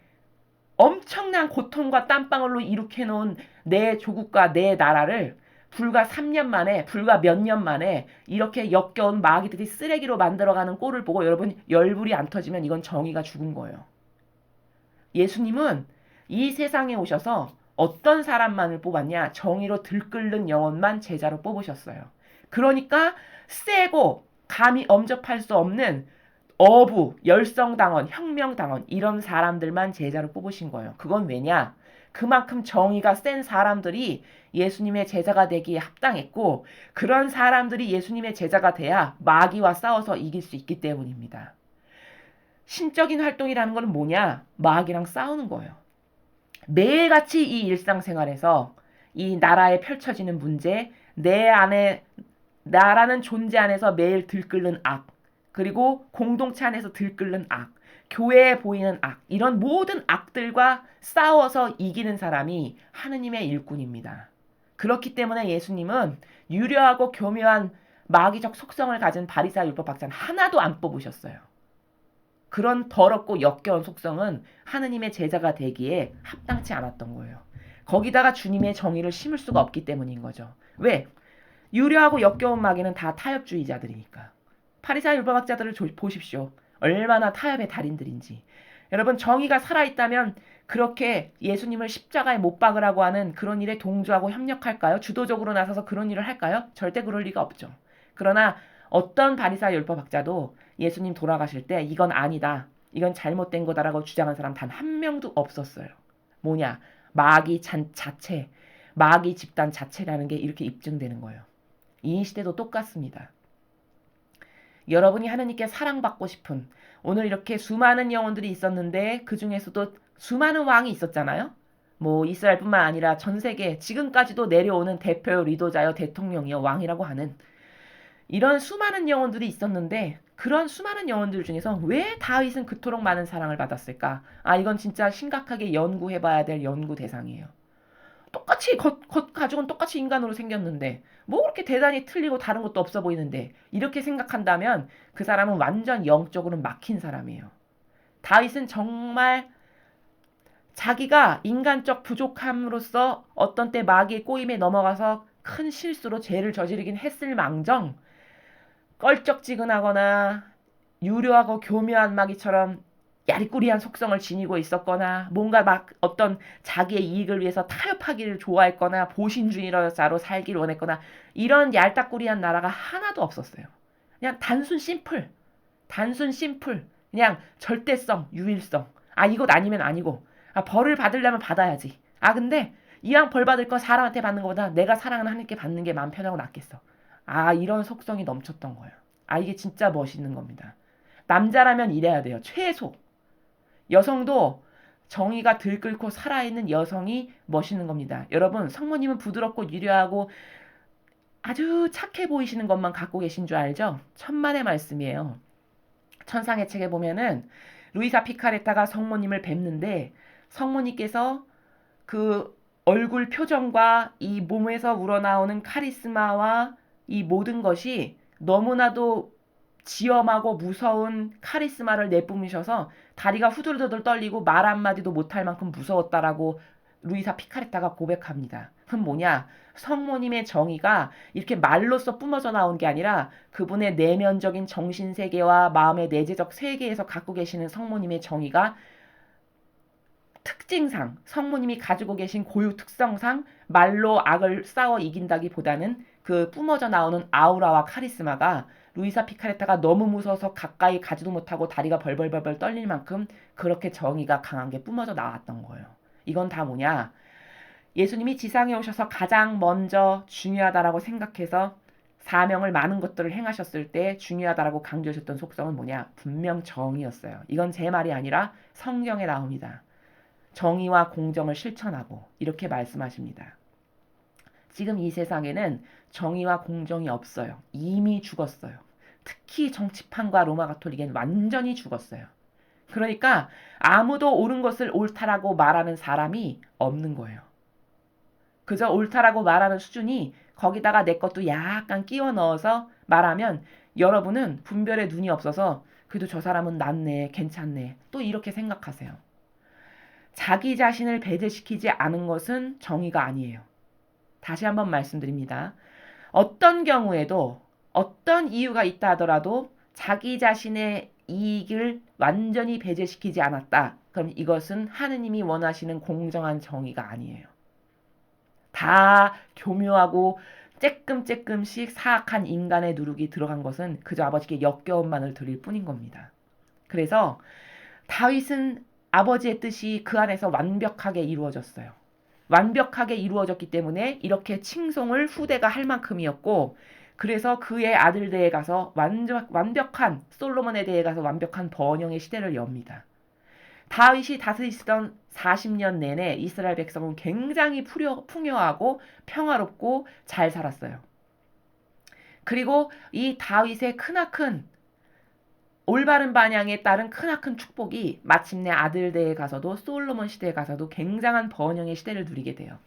엄청난 고통과 땀방울로 이룩해 놓은 내 조국과 내 나라를 불과 3년 만에, 불과 몇 년 만에 이렇게 역겨운 마귀들이 쓰레기로 만들어가는 꼴을 보고 여러분 열불이 안 터지면 이건 정의가 죽은 거예요. 예수님은 이 세상에 오셔서 어떤 사람만을 뽑았냐? 정의로 들끓는 영혼만 제자로 뽑으셨어요. 그러니까 세고 감히 엄접할 수 없는 어부, 열성당원, 혁명당원 이런 사람들만 제자로 뽑으신 거예요. 그건 왜냐? 그만큼 정의가 센 사람들이 예수님의 제자가 되기에 합당했고 그런 사람들이 예수님의 제자가 돼야 마귀와 싸워서 이길 수 있기 때문입니다. 신적인 활동이라는 건 뭐냐? 마귀랑 싸우는 거예요. 매일같이 이 일상생활에서 이 나라에 펼쳐지는 문제, 내 안에 나라는 존재 안에서 매일 들끓는 악, 그리고 공동체 안에서 들끓는 악, 교회에 보이는 악, 이런 모든 악들과 싸워서 이기는 사람이 하느님의 일꾼입니다. 그렇기 때문에 예수님은 유려하고 교묘한 마귀적 속성을 가진 바리새인 율법학자는 하나도 안 뽑으셨어요. 그런 더럽고 역겨운 속성은 하느님의 제자가 되기에 합당치 않았던 거예요. 거기다가 주님의 정의를 심을 수가 없기 때문인 거죠. 왜? 유려하고 역겨운 마귀는 다 타협주의자들이니까. 바리새인 율법학자들을 보십시오. 얼마나 타협의 달인들인지. 여러분 정의가 살아있다면 그렇게 예수님을 십자가에 못 박으라고 하는 그런 일에 동조하고 협력할까요? 주도적으로 나서서 그런 일을 할까요? 절대 그럴 리가 없죠. 그러나 어떤 바리새인 율법학자도 예수님 돌아가실 때 이건 아니다, 이건 잘못된 거다라고 주장한 사람 단 한 명도 없었어요. 뭐냐? 마귀 자체, 마귀 집단 자체라는 게 이렇게 입증되는 거예요. 이 시대도 똑같습니다. 여러분이 하느님께 사랑받고 싶은, 오늘 이렇게 수많은 영혼들이 있었는데 그 중에서도 수많은 왕이 있었잖아요. 뭐 이스라엘뿐만 아니라 전 세계 지금까지도 내려오는 대표 리더자여 대통령이여 왕이라고 하는 이런 수많은 영혼들이 있었는데 그런 수많은 영혼들 중에서 왜 다윗은 그토록 많은 사랑을 받았을까? 이건 진짜 심각하게 연구해봐야 될 연구 대상이에요. 똑같이 가죽은 똑같이 인간으로 생겼는데 뭐 그렇게 대단히 틀리고 다른 것도 없어 보이는데 이렇게 생각한다면 그 사람은 완전 영적으로 막힌 사람이에요. 다윗은 정말 자기가 인간적 부족함으로써 어떤 때 마귀의 꼬임에 넘어가서 큰 실수로 죄를 저지르긴 했을 망정 껄쩍지근하거나 유려하고 교묘한 마귀처럼 야리꾸리한 속성을 지니고 있었거나 뭔가 막 어떤 자기의 이익을 위해서 타협하기를 좋아했거나 보신주의자로 살기를 원했거나 이런 얄딱구리한 나라가 하나도 없었어요. 그냥 단순 심플 그냥 절대성, 유일성. 이것 아니면 아니고 벌을 받으려면 받아야지. 근데 이왕 벌 받을 거 사람한테 받는 것보다 내가 사랑하는 하나님께 받는 게 마음 편하고 낫겠어. 이런 속성이 넘쳤던 거예요. 이게 진짜 멋있는 겁니다. 남자라면 이래야 돼요. 최소. 여성도 정의가 들끓고 살아있는 여성이 멋있는 겁니다. 여러분 성모님은 부드럽고 유려하고 아주 착해 보이시는 것만 갖고 계신 줄 알죠? 천만의 말씀이에요. 천상의 책에 보면은 루이사 피카레타가 성모님을 뵙는데 성모님께서 그 얼굴 표정과 이 몸에서 우러나오는 카리스마와 이 모든 것이 너무나도 지엄하고 무서운 카리스마를 내뿜으셔서 다리가 후들후들 떨리고 말 한마디도 못할 만큼 무서웠다라고 루이사 피카레타가 고백합니다. 그럼 뭐냐? 성모님의 정의가 이렇게 말로써 뿜어져 나온 게 아니라 그분의 내면적인 정신세계와 마음의 내재적 세계에서 갖고 계시는 성모님의 정의가 특징상, 성모님이 가지고 계신 고유 특성상 말로 악을 싸워 이긴다기보다는 그 뿜어져 나오는 아우라와 카리스마가 루이사 피카레타가 너무 무서워서 가까이 가지도 못하고 다리가 벌벌벌벌 떨릴 만큼 그렇게 정의가 강한 게 뿜어져 나왔던 거예요. 이건 다 뭐냐? 예수님이 지상에 오셔서 가장 먼저 중요하다라고 생각해서 사명을 많은 것들을 행하셨을 때 중요하다라고 강조하셨던 속성은 뭐냐? 분명 정의였어요. 이건 제 말이 아니라 성경에 나옵니다. 정의와 공정을 실천하고 이렇게 말씀하십니다. 지금 이 세상에는 정의와 공정이 없어요. 이미 죽었어요. 특히 정치판과 로마 가톨릭은 완전히 죽었어요. 그러니까 아무도 옳은 것을 옳다라고 말하는 사람이 없는 거예요. 그저 옳다라고 말하는 수준이 거기다가 내 것도 약간 끼워 넣어서 말하면 여러분은 분별의 눈이 없어서 그래도 저 사람은 낫네, 괜찮네, 또 이렇게 생각하세요. 자기 자신을 배제시키지 않은 것은 정의가 아니에요. 다시 한번 말씀드립니다. 어떤 경우에도 어떤 이유가 있다 하더라도 자기 자신의 이익을 완전히 배제시키지 않았다. 그럼 이것은 하느님이 원하시는 공정한 정의가 아니에요. 다 교묘하고 쬐끔씩 사악한 인간의 누룩이 들어간 것은 그저 아버지께 역겨움만을 드릴 뿐인 겁니다. 그래서 다윗은 아버지의 뜻이 그 안에서 완벽하게 이루어졌어요. 완벽하게 이루어졌기 때문에 이렇게 칭송을 후대가 할 만큼이었고, 그래서 그의 아들대에 가서 완벽한 솔로몬에 대해 가서 완벽한 번영의 시대를 엽니다. 다윗이 다스리시던 40년 내내 이스라엘 백성은 굉장히 풍요하고 평화롭고 잘 살았어요. 그리고 이 다윗의 크나큰 올바른 반향에 따른 크나큰 축복이 마침내 아들대에 가서도 솔로몬 시대에 가서도 굉장한 번영의 시대를 누리게 돼요.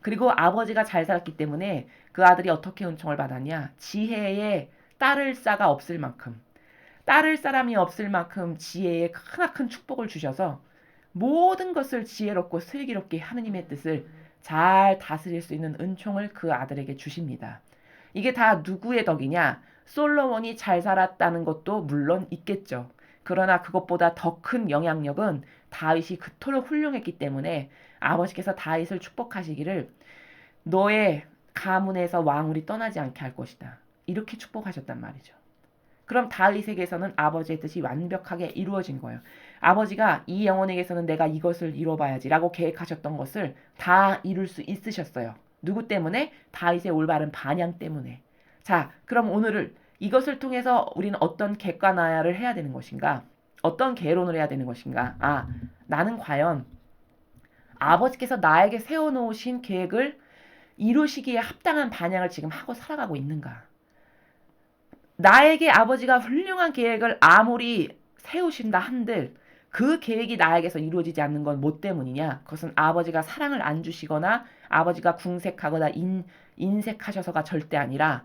그리고 아버지가 잘 살았기 때문에 그 아들이 어떻게 은총을 받았냐? 지혜에 따를 자가 없을 만큼, 따를 사람이 없을 만큼 지혜에 크나큰 축복을 주셔서 모든 것을 지혜롭고 슬기롭게 하느님의 뜻을 잘 다스릴 수 있는 은총을 그 아들에게 주십니다. 이게 다 누구의 덕이냐? 솔로몬이 잘 살았다는 것도 물론 있겠죠. 그러나 그것보다 더 큰 영향력은 다윗이 그토록 훌륭했기 때문에 아버지께서 다윗을 축복하시기를 너의 가문에서 왕울이 떠나지 않게 할 것이다. 이렇게 축복하셨단 말이죠. 그럼 다윗에게서는 아버지의 뜻이 완벽하게 이루어진 거예요. 아버지가 이 영혼에게서는 내가 이것을 이뤄봐야지라고 계획하셨던 것을 다 이룰 수 있으셨어요. 누구 때문에? 다윗의 올바른 반향 때문에. 자, 그럼 오늘을 이것을 통해서 우리는 어떤 객관화를 해야 되는 것인가? 어떤 개론을 해야 되는 것인가? 나는 과연 아버지께서 나에게 세워놓으신 계획을 이루시기에 합당한 반향을 지금 하고 살아가고 있는가? 나에게 아버지가 훌륭한 계획을 아무리 세우신다 한들 그 계획이 나에게서 이루어지지 않는 건 뭐 때문이냐? 그것은 아버지가 사랑을 안 주시거나 아버지가 궁색하거나 인색하셔서가 절대 아니라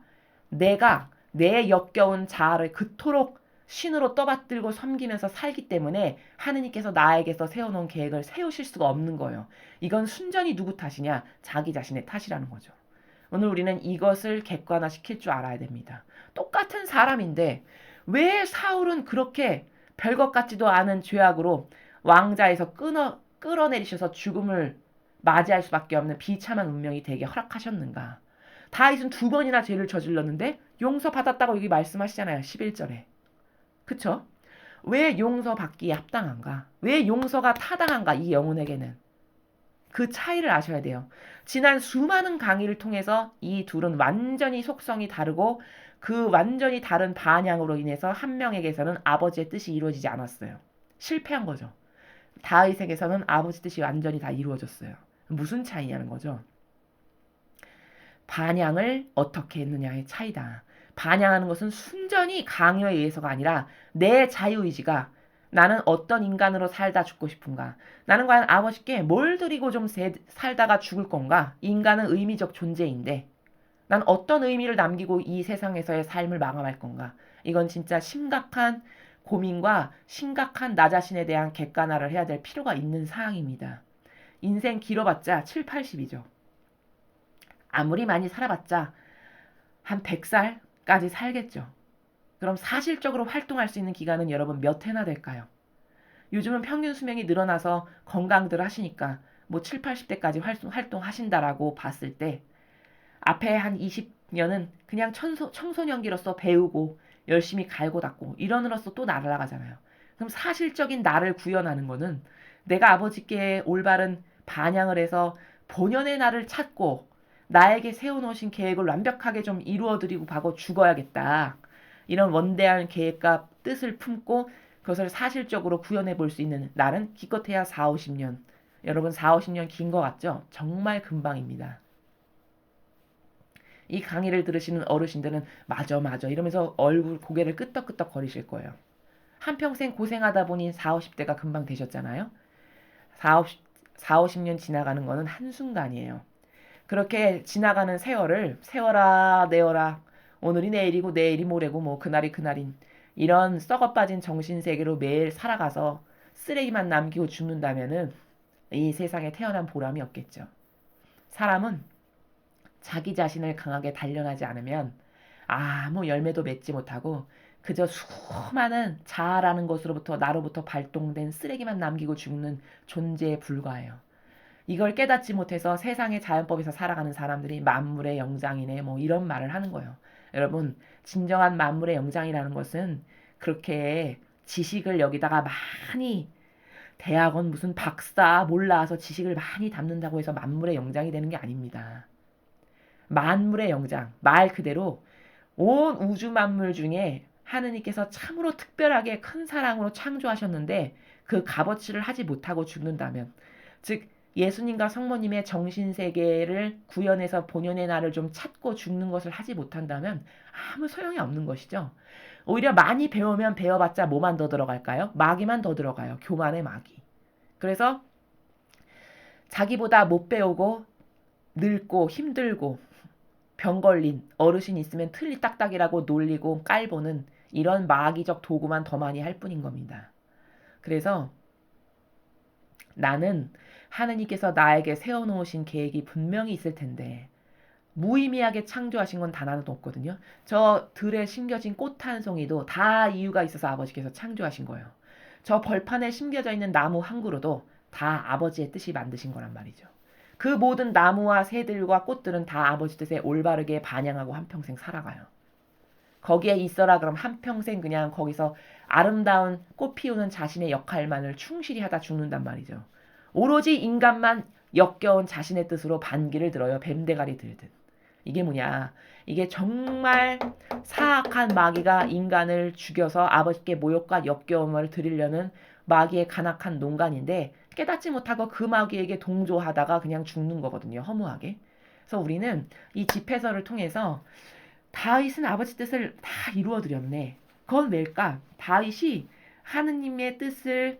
내가 내 역겨운 자아를 그토록 신으로 떠받들고 섬기면서 살기 때문에 하느님께서 나에게서 세워놓은 계획을 세우실 수가 없는 거예요. 이건 순전히 누구 탓이냐? 자기 자신의 탓이라는 거죠. 오늘 우리는 이것을 객관화시킬 줄 알아야 됩니다. 똑같은 사람인데 왜 사울은 그렇게 별것 같지도 않은 죄악으로 왕자에서 끌어내리셔서 죽음을 맞이할 수밖에 없는 비참한 운명이 되게 허락하셨는가? 다윗은 2번이나 죄를 저질렀는데 용서받았다고 여기 말씀하시잖아요. 11절에. 그쵸? 왜 용서받기에 합당한가? 왜 용서가 타당한가? 이 영혼에게는. 그 차이를 아셔야 돼요. 지난 수많은 강의를 통해서 이 둘은 완전히 속성이 다르고 그 완전히 다른 반향으로 인해서 한 명에게서는 아버지의 뜻이 이루어지지 않았어요. 실패한 거죠. 다윗에게서는 아버지 뜻이 완전히 다 이루어졌어요. 무슨 차이냐는 거죠. 반향을 어떻게 했느냐의 차이다. 반향하는 것은 순전히 강요에 의해서가 아니라 내 자유의지가 나는 어떤 인간으로 살다 죽고 싶은가? 나는 과연 아버지께 뭘 드리고 좀 살다가 죽을 건가? 인간은 의미적 존재인데 난 어떤 의미를 남기고 이 세상에서의 삶을 마감할 건가? 이건 진짜 심각한 고민과 심각한 나 자신에 대한 객관화를 해야 될 필요가 있는 사항입니다. 인생 길어봤자 7, 80이죠. 아무리 많이 살아봤자 한 100살까지 살겠죠. 그럼 사실적으로 활동할 수 있는 기간은 여러분 몇 해나 될까요? 요즘은 평균 수명이 늘어나서 건강들 하시니까 뭐 7, 80대까지 활동하신다라고 봤을 때 앞에 한 20년은 그냥 청소년기로서 배우고 열심히 갈고 닦고 이런으로서 또 날아가잖아요. 그럼 사실적인 나를 구현하는 거는 내가 아버지께 올바른 반향을 해서 본연의 나를 찾고 나에게 세워놓으신 계획을 완벽하게 좀 이루어드리고 가고 죽어야겠다. 이런 원대한 계획과 뜻을 품고 그것을 사실적으로 구현해 볼 수 있는 날은 기껏해야 4, 50년. 여러분 4, 50년 긴 거 같죠? 정말 금방입니다. 이 강의를 들으시는 어르신들은 맞아 맞아 이러면서 고개를 끄덕끄덕 거리실 거예요. 한평생 고생하다 보니 4, 50대가 금방 되셨잖아요. 4, 50년 지나가는 거는 한순간이에요. 그렇게 지나가는 세월을 세워라 내어라 오늘이 내일이고 내일이 모레고 뭐 그날이 그날인 이런 썩어빠진 정신세계로 매일 살아가서 쓰레기만 남기고 죽는다면은 이 세상에 태어난 보람이 없겠죠. 사람은 자기 자신을 강하게 단련하지 않으면 아무 열매도 맺지 못하고 그저 수많은 자아라는 것으로부터 나로부터 발동된 쓰레기만 남기고 죽는 존재에 불과해요. 이걸 깨닫지 못해서 세상의 자연법에서 살아가는 사람들이 만물의 영장이네 뭐 이런 말을 하는 거예요. 여러분 진정한 만물의 영장이라는 것은 그렇게 지식을 여기다가 많이 대학원 무슨 박사 몰라서 지식을 많이 담는다고 해서 만물의 영장이 되는 게 아닙니다. 만물의 영장 말 그대로 온 우주 만물 중에 하느님께서 참으로 특별하게 큰 사랑으로 창조하셨는데 그 값어치를 하지 못하고 죽는다면 즉 예수님과 성모님의 정신세계를 구현해서 본연의 나를 좀 찾고 죽는 것을 하지 못한다면 아무 소용이 없는 것이죠. 오히려 많이 배우면 배워봤자 뭐만 더 들어갈까요? 마귀만 더 들어가요. 교만의 마귀. 그래서 자기보다 못 배우고 늙고 힘들고 병 걸린 어르신 있으면 틀리딱딱이라고 놀리고 깔보는 이런 마귀적 도구만 더 많이 할 뿐인 겁니다. 그래서 나는 하느님께서 나에게 세워놓으신 계획이 분명히 있을 텐데 무의미하게 창조하신 건 단 하나도 없거든요. 저 들에 심겨진 꽃 한 송이도 다 이유가 있어서 아버지께서 창조하신 거예요. 저 벌판에 심겨져 있는 나무 한 그루도 다 아버지의 뜻이 만드신 거란 말이죠. 그 모든 나무와 새들과 꽃들은 다 아버지 뜻에 올바르게 반영하고 한평생 살아가요. 거기에 있어라 그럼 한평생 그냥 거기서 아름다운 꽃 피우는 자신의 역할만을 충실히 하다 죽는단 말이죠. 오로지 인간만 역겨운 자신의 뜻으로 반기를 들어요. 뱀대가리 들듯. 이게 뭐냐. 이게 정말 사악한 마귀가 인간을 죽여서 아버지께 모욕과 역겨움을 드리려는 마귀의 간악한 농간인데 깨닫지 못하고 그 마귀에게 동조하다가 그냥 죽는 거거든요. 허무하게. 그래서 우리는 이 집회서를 통해서 다윗은 아버지 뜻을 다 이루어드렸네. 그건 왜일까? 다윗이 하느님의 뜻을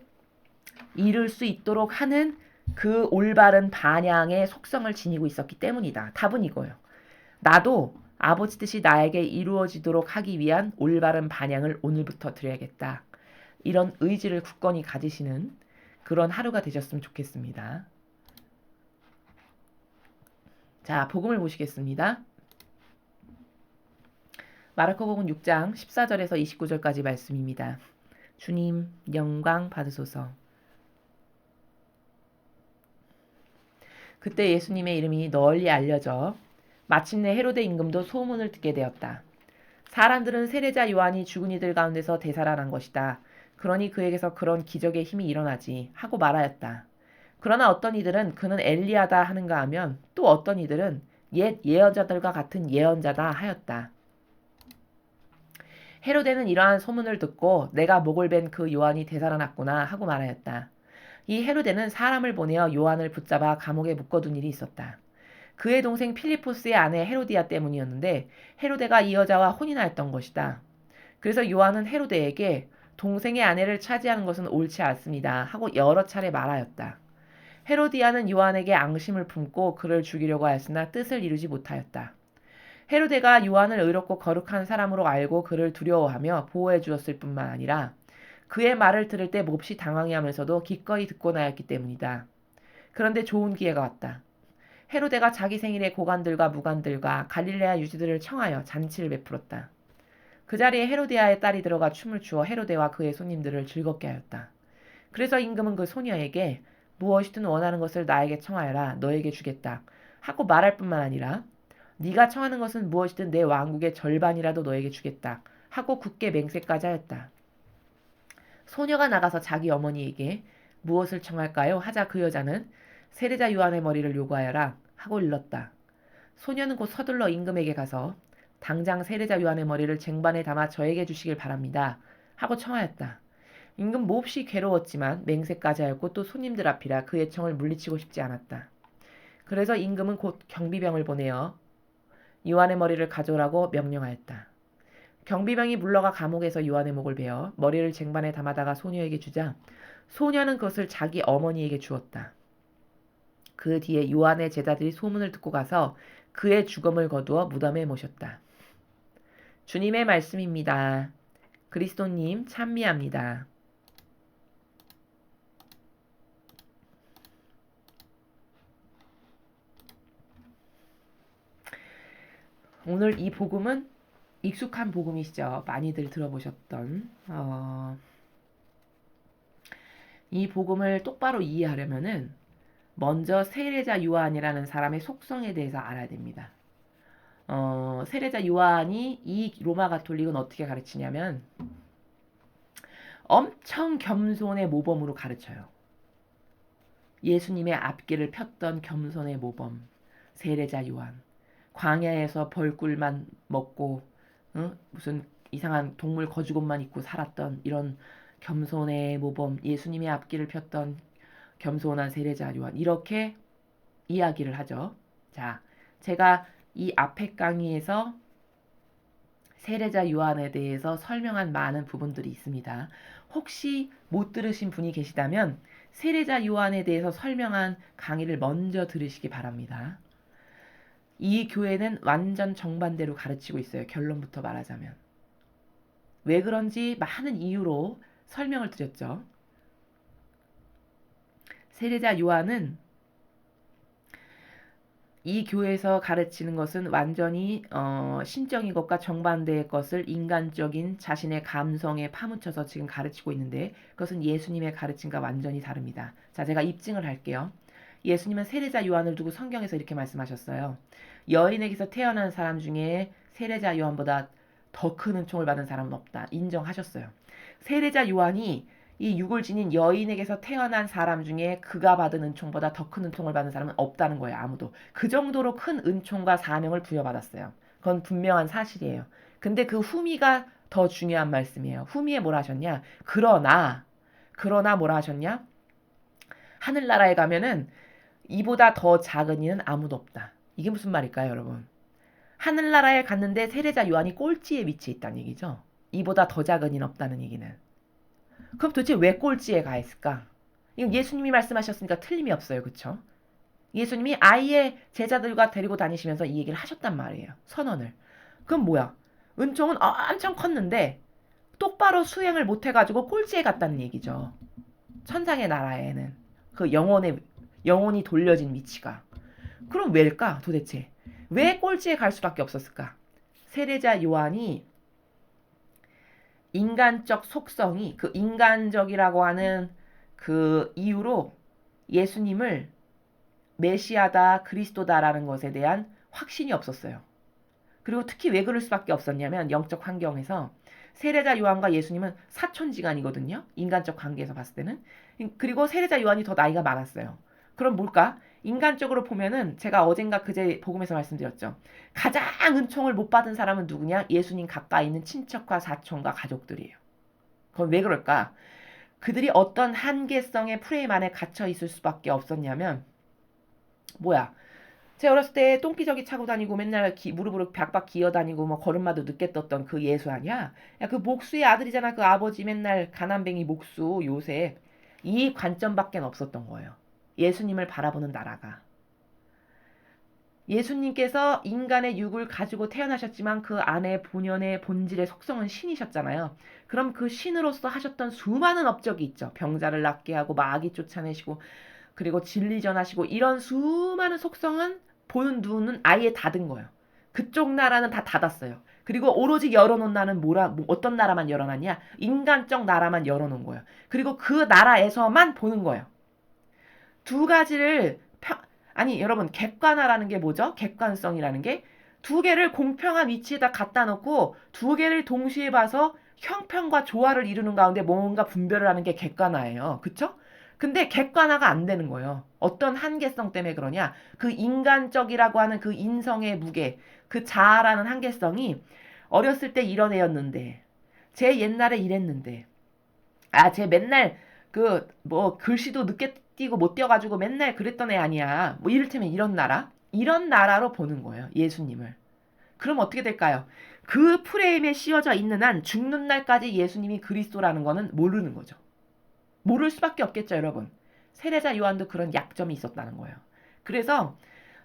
이룰 수 있도록 하는 그 올바른 반향의 속성을 지니고 있었기 때문이다. 답은 이거예요. 나도 아버지 뜻이 나에게 이루어지도록 하기 위한 올바른 반향을 오늘부터 드려야겠다. 이런 의지를 굳건히 가지시는 그런 하루가 되셨으면 좋겠습니다. 자, 복음을 보시겠습니다. 마르코복음 6장 14절에서 29절까지 말씀입니다. 주님 영광 받으소서. 그때 예수님의 이름이 널리 알려져 마침내 헤로데 임금도 소문을 듣게 되었다. 사람들은 세례자 요한이 죽은 이들 가운데서 되살아난 것이다. 그러니 그에게서 그런 기적의 힘이 일어나지 하고 말하였다. 그러나 어떤 이들은 그는 엘리야다 하는가 하면 또 어떤 이들은 옛 예언자들과 같은 예언자다 하였다. 헤로데는 이러한 소문을 듣고 내가 목을 벤 그 요한이 되살아났구나 하고 말하였다. 이 헤로데는 사람을 보내어 요한을 붙잡아 감옥에 묶어둔 일이 있었다. 그의 동생 필리포스의 아내 헤로디아 때문이었는데 헤로데가 이 여자와 혼인하였던 것이다. 그래서 요한은 헤로데에게 동생의 아내를 차지하는 것은 옳지 않습니다 하고 여러 차례 말하였다. 헤로디아는 요한에게 앙심을 품고 그를 죽이려고 하였으나 뜻을 이루지 못하였다. 헤로데가 요한을 의롭고 거룩한 사람으로 알고 그를 두려워하며 보호해 주었을 뿐만 아니라 그의 말을 들을 때 몹시 당황해하면서도 기꺼이 듣고 나였기 때문이다. 그런데 좋은 기회가 왔다. 헤로데가 자기 생일에 고관들과 무관들과 갈릴레아 유지들을 청하여 잔치를 베풀었다. 그 자리에 헤로디아의 딸이 들어가 춤을 추어 헤로데와 그의 손님들을 즐겁게 하였다. 그래서 임금은 그 소녀에게 무엇이든 원하는 것을 나에게 청하여라 너에게 주겠다 하고 말할 뿐만 아니라 네가 청하는 것은 무엇이든 내 왕국의 절반이라도 너에게 주겠다 하고 굳게 맹세까지 하였다. 소녀가 나가서 자기 어머니에게 무엇을 청할까요? 하자 그 여자는 세례자 요한의 머리를 요구하여라 하고 일렀다. 소녀는 곧 서둘러 임금에게 가서 당장 세례자 요한의 머리를 쟁반에 담아 저에게 주시길 바랍니다 하고 청하였다. 임금 몹시 괴로웠지만 맹세까지 하였고 또 손님들 앞이라 그의 청을 물리치고 싶지 않았다. 그래서 임금은 곧 경비병을 보내어 요한의 머리를 가져오라고 명령하였다. 경비병이 물러가 감옥에서 요한의 목을 베어 머리를 쟁반에 담아다가 소녀에게 주자 소녀는 그것을 자기 어머니에게 주었다. 그 뒤에 요한의 제자들이 소문을 듣고 가서 그의 죽음을 거두어 무덤에 모셨다. 주님의 말씀입니다. 그리스도님 찬미합니다. 오늘 이 복음은 익숙한 복음이시죠. 많이들 들어보셨던 이 복음을 똑바로 이해하려면은 먼저 세례자 요한이라는 사람의 속성에 대해서 알아야 됩니다. 세례자 요한이 이 로마 가톨릭은 어떻게 가르치냐면 엄청 겸손의 모범으로 가르쳐요. 예수님의 앞길을 폈던 겸손의 모범 세례자 요한. 광야에서 벌꿀만 먹고 무슨 이상한 동물 거죽옷만 입고 살았던 이런 겸손의 모범 예수님의 앞길을 폈던 겸손한 세례자 요한 이렇게 이야기를 하죠. 자, 제가 이 앞에 강의에서 세례자 요한에 대해서 설명한 많은 부분들이 있습니다. 혹시 못 들으신 분이 계시다면 세례자 요한에 대해서 설명한 강의를 먼저 들으시기 바랍니다. 이 교회는 완전 정반대로 가르치고 있어요. 결론부터 말하자면. 왜 그런지 많은 이유로 설명을 드렸죠. 세례자 요한은 이 교회에서 가르치는 것은 완전히 신적인 것과 정반대의 것을 인간적인 자신의 감성에 파묻혀서 지금 가르치고 있는데 그것은 예수님의 가르침과 완전히 다릅니다. 자, 제가 입증을 할게요. 예수님은 세례자 요한을 두고 성경에서 이렇게 말씀하셨어요. 여인에게서 태어난 사람 중에 세례자 요한보다 더 큰 은총을 받은 사람은 없다. 인정하셨어요. 세례자 요한이 이 육을 지닌 여인에게서 태어난 사람 중에 그가 받은 은총보다 더 큰 은총을 받은 사람은 없다는 거예요. 아무도. 그 정도로 큰 은총과 사명을 부여받았어요. 그건 분명한 사실이에요. 근데 그 후미가 더 중요한 말씀이에요. 후미에 뭐라 하셨냐? 그러나 뭐라 하셨냐? 하늘나라에 가면은 이보다 더 작은 이는 아무도 없다. 이게 무슨 말일까요, 여러분? 하늘나라에 갔는데 세례자 요한이 꼴찌에 위치해 있다는 얘기죠. 이보다 더 작은 이는 없다는 얘기는. 그럼 도대체 왜 꼴찌에 가 있을까? 이건 예수님이 말씀하셨으니까 틀림이 없어요. 그쵸? 예수님이 아예 제자들과 데리고 다니시면서 이 얘기를 하셨단 말이에요. 선언을. 그럼 뭐야? 은총은 엄청 컸는데 똑바로 수행을 못해가지고 꼴찌에 갔다는 얘기죠. 천상의 나라에는. 그 영혼이 돌려진 위치가. 그럼 왜일까 도대체? 왜 꼴찌에 갈 수밖에 없었을까? 세례자 요한이 인간적 속성이 그 인간적이라고 하는 그 이유로 예수님을 메시아다 그리스도다라는 것에 대한 확신이 없었어요. 그리고 특히 왜 그럴 수밖에 없었냐면 영적 환경에서 세례자 요한과 예수님은 사촌지간이거든요. 인간적 관계에서 봤을 때는. 그리고 세례자 요한이 더 나이가 많았어요. 그럼 뭘까? 인간적으로 보면은 제가 어젠가 그제 복음에서 말씀드렸죠. 가장 은총을 못 받은 사람은 누구냐? 예수님 가까이 있는 친척과 사촌과 가족들이에요. 그건 왜 그럴까? 그들이 어떤 한계성의 프레임 안에 갇혀 있을 수밖에 없었냐면 뭐야? 제가 어렸을 때 똥기저귀 차고 다니고 맨날 무릎으로 박박 기어다니고 뭐 걸음마도 늦게 떴던 그 예수 아니야? 야, 그 목수의 아들이잖아. 그 아버지 맨날 가난뱅이 목수 요셉. 이 관점밖에 없었던 거예요. 예수님을 바라보는 나라가. 예수님께서 인간의 육을 가지고 태어나셨지만 그 안에 본연의 본질의 속성은 신이셨잖아요. 그럼 그 신으로서 하셨던 수많은 업적이 있죠. 병자를 낫게 하고 마귀 쫓아내시고 그리고 진리 전하시고 이런 수많은 속성은 보는 눈은 아예 닫은 거예요. 그쪽 나라는 다 닫았어요. 그리고 오로지 열어놓은 나라는 어떤 나라만 열어놨냐? 인간적 나라만 열어놓은 거예요. 그리고 그 나라에서만 보는 거예요. 두 가지를 아니 여러분 객관화라는 게 뭐죠? 객관성이라는 게 두 개를 공평한 위치에다 갖다 놓고 두 개를 동시에 봐서 형평과 조화를 이루는 가운데 뭔가 분별을 하는 게 객관화예요. 그쵸? 근데 객관화가 안 되는 거예요. 어떤 한계성 때문에 그러냐? 그 인간적이라고 하는 그 인성의 무게, 그 자아라는 한계성이 어렸을 때 이런 애였는데, 쟤 옛날에 이랬는데, 쟤 맨날 글씨도 늦게 띄고 못 띄어가지고 맨날 그랬던 애 아니야. 뭐 이를테면 이런 나라? 이런 나라로 보는 거예요. 예수님을. 그럼 어떻게 될까요? 그 프레임에 씌워져 있는 한 죽는 날까지 예수님이 그리스도라는 거는 모르는 거죠. 모를 수밖에 없겠죠, 여러분. 세례자 요한도 그런 약점이 있었다는 거예요. 그래서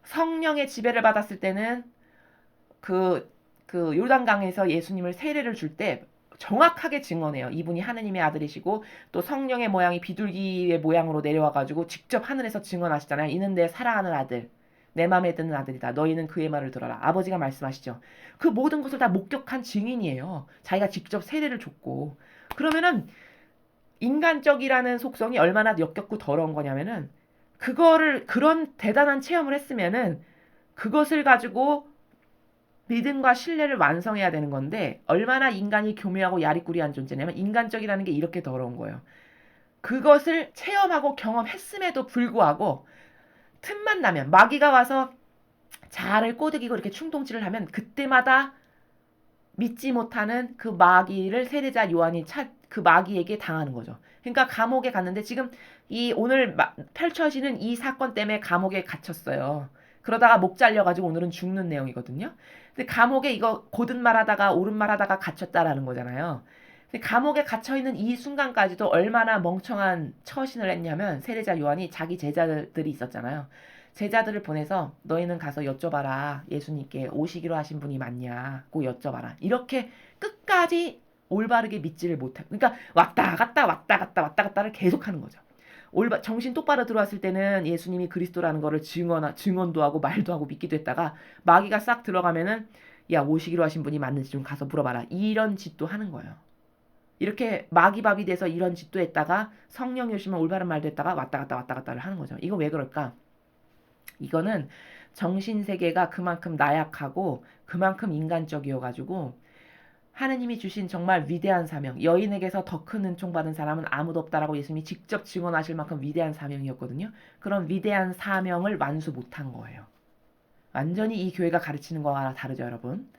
성령의 지배를 받았을 때는 요단강에서 예수님을 세례를 줄 때 정확하게 증언해요. 이분이 하느님의 아들이시고 또 성령의 모양이 비둘기의 모양으로 내려와가지고 직접 하늘에서 증언하시잖아요. 이는 내 사랑하는 아들, 내 마음에 드는 아들이다. 너희는 그의 말을 들어라. 아버지가 말씀하시죠. 그 모든 것을 다 목격한 증인이에요. 자기가 직접 세례를 줬고. 그러면은 인간적이라는 속성이 얼마나 역겹고 더러운 거냐면은 그런 대단한 체험을 했으면은 그것을 가지고 믿음과 신뢰를 완성해야 되는 건데 얼마나 인간이 교묘하고 야리꾸리한 존재냐면 인간적이라는 게 이렇게 더러운 거예요. 그것을 체험하고 경험했음에도 불구하고 틈만 나면 마귀가 와서 자아를 꼬드기고 이렇게 충동질을 하면 그때마다 믿지 못하는 그 마귀를 세례자 요한이 그 마귀에게 당하는 거죠. 그러니까 감옥에 갔는데 지금 오늘 펼쳐지는 이 사건 때문에 감옥에 갇혔어요. 그러다가 목 잘려가지고 오늘은 죽는 내용이거든요. 근데 감옥에 이거 고든 말하다가 옳은 말하다가 갇혔다라는 거잖아요. 근데 감옥에 갇혀있는 이 순간까지도 얼마나 멍청한 처신을 했냐면 세례자 요한이 자기 제자들이 있었잖아요. 제자들을 보내서 너희는 가서 여쭤봐라. 예수님께 오시기로 하신 분이 맞냐고 여쭤봐라. 이렇게 끝까지 올바르게 믿지를 못해. 그러니까 왔다 갔다 왔다 갔다 왔다 갔다를 계속하는 거죠. 정신 똑바로 들어왔을 때는 예수님이 그리스도라는 거를 증언도 하고 말도 하고 믿기도 했다가 마귀가 싹 들어가면은 야 오시기로 하신 분이 맞는지 좀 가서 물어봐라. 이런 짓도 하는 거예요. 이렇게 마귀밥이 돼서 이런 짓도 했다가 성령이 오시면 올바른 말도 했다가 왔다 갔다 왔다 갔다를 하는 거죠. 이거 왜 그럴까? 이거는 정신세계가 그만큼 나약하고 그만큼 인간적이어가지고 하느님이 주신 정말 위대한 사명, 여인에게서 더 큰 은총 받은 사람은 아무도 없다라고 예수님이 직접 증언하실 만큼 위대한 사명이었거든요. 그런 위대한 사명을 완수 못한 거예요. 완전히 이 교회가 가르치는 거와 다르죠, 여러분.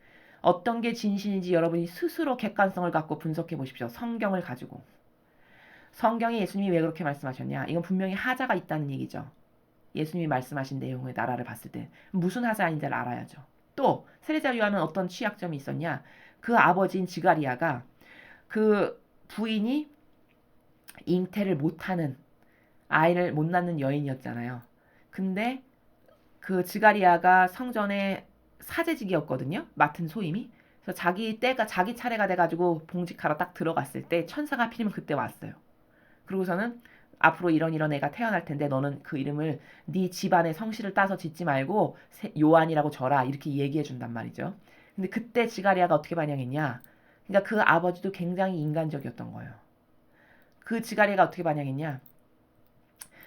어떤 게 진실인지 여러분이 스스로 객관성을 갖고 분석해 보십시오. 성경을 가지고. 성경에 예수님이 왜 그렇게 말씀하셨냐? 이건 분명히 하자가 있다는 얘기죠. 예수님이 말씀하신 내용의 나라를 봤을 때 무슨 하자인지를 알아야죠. 또 세례자 요한은 어떤 취약점이 있었냐? 그 아버지인 지가리아가 그 부인이 잉태를 못하는 아이를 못 낳는 여인이었잖아요. 근데 그 지가리아가 성전의 사제직이었거든요. 맡은 소임이. 그래서 자기 차례가 돼가지고 봉직하러 딱 들어갔을 때 천사가 하필이면 그때 왔어요. 그러고서는 앞으로 이런 애가 태어날 텐데 너는 그 이름을 네 집안의 성씨를 따서 짓지 말고 요한이라고 져라 이렇게 얘기해 준단 말이죠. 근데 그때 지가리아가 어떻게 반영했냐? 그러니까 그 아버지도 굉장히 인간적이었던 거예요. 그 지가리아가 어떻게 반영했냐?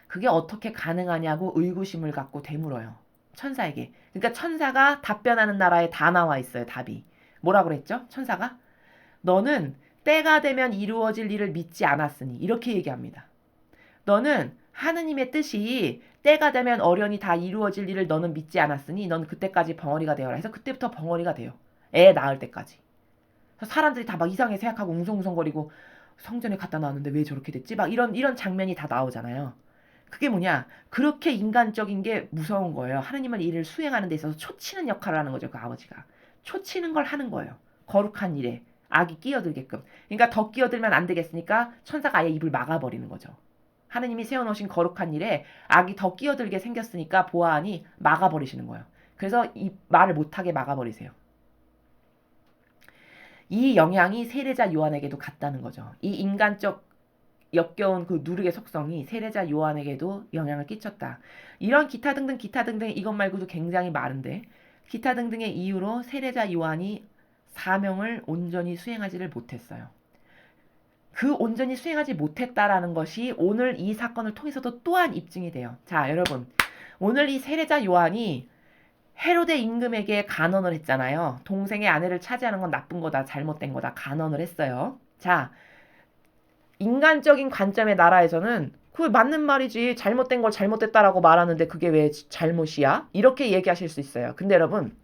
그게 어떻게 가능하냐고 의구심을 갖고 되물어요. 천사에게. 그러니까 천사가 답변하는 나라에 다 나와 있어요. 답이. 뭐라고 그랬죠? 천사가? 너는 때가 되면 이루어질 일을 믿지 않았으니 이렇게 얘기합니다. 너는 하느님의 뜻이 때가 되면 어련히 다 이루어질 일을 너는 믿지 않았으니 넌 그때까지 벙어리가 되어라 해서 그때부터 벙어리가 돼요. 애 낳을 때까지. 사람들이 다 막 이상하게 생각하고 웅성웅성거리고 성전에 갖다 놨는데 왜 저렇게 됐지? 막 이런 장면이 다 나오잖아요. 그게 뭐냐? 그렇게 인간적인 게 무서운 거예요. 하느님은 일을 수행하는 데 있어서 초치는 역할을 하는 거죠. 그 아버지가. 초치는 걸 하는 거예요. 거룩한 일에. 악이 끼어들게끔. 그러니까 더 끼어들면 안 되겠으니까 천사가 아예 입을 막아버리는 거죠. 하느님이 세워놓으신 거룩한 일에 악이 더 끼어들게 생겼으니까 보아하니 막아버리시는 거예요. 그래서 이 말을 못하게 막아버리세요. 이 영향이 세례자 요한에게도 갔다는 거죠. 이 인간적 역겨운 그 누르의 속성이 세례자 요한에게도 영향을 끼쳤다. 이런 기타 등등 이것 말고도 굉장히 많은데 기타 등등의 이유로 세례자 요한이 사명을 온전히 수행하지를 못했어요. 그 온전히 수행하지 못했다라는 것이 오늘 이 사건을 통해서도 또한 입증이 돼요. 자, 여러분. 오늘 이 세례자 요한이 헤로데 임금에게 간언을 했잖아요. 동생의 아내를 차지하는 건 나쁜 거다, 잘못된 거다, 간언을 했어요. 자, 인간적인 관점의 나라에서는 그게 맞는 말이지, 잘못된 걸 잘못됐다라고 말하는데 그게 왜 잘못이야? 이렇게 얘기하실 수 있어요. 근데 여러분,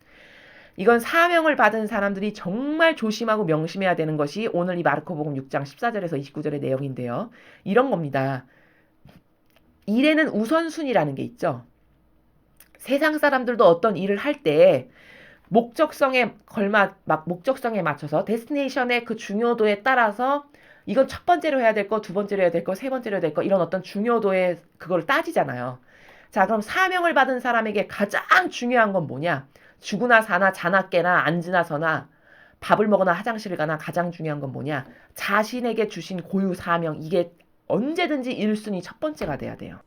이건 사명을 받은 사람들이 정말 조심하고 명심해야 되는 것이 오늘 이 마르코복음 6장 14절에서 29절의 내용인데요. 이런 겁니다. 일에는 우선순위라는 게 있죠. 세상 사람들도 어떤 일을 할 때 목적성에 맞춰서 데스티네이션의 그 중요도에 따라서 이건 첫 번째로 해야 될 거, 두 번째로 해야 될 거, 세 번째로 해야 될 거, 이런 어떤 중요도에 그걸 따지잖아요. 자, 그럼 사명을 받은 사람에게 가장 중요한 건 뭐냐? 죽으나 사나 자나 깨나 앉으나 서나 밥을 먹거나 화장실을 가나 가장 중요한 건 뭐냐? 자신에게 주신 고유 사명, 이게 언제든지 1순위 첫 번째가 돼야 돼요.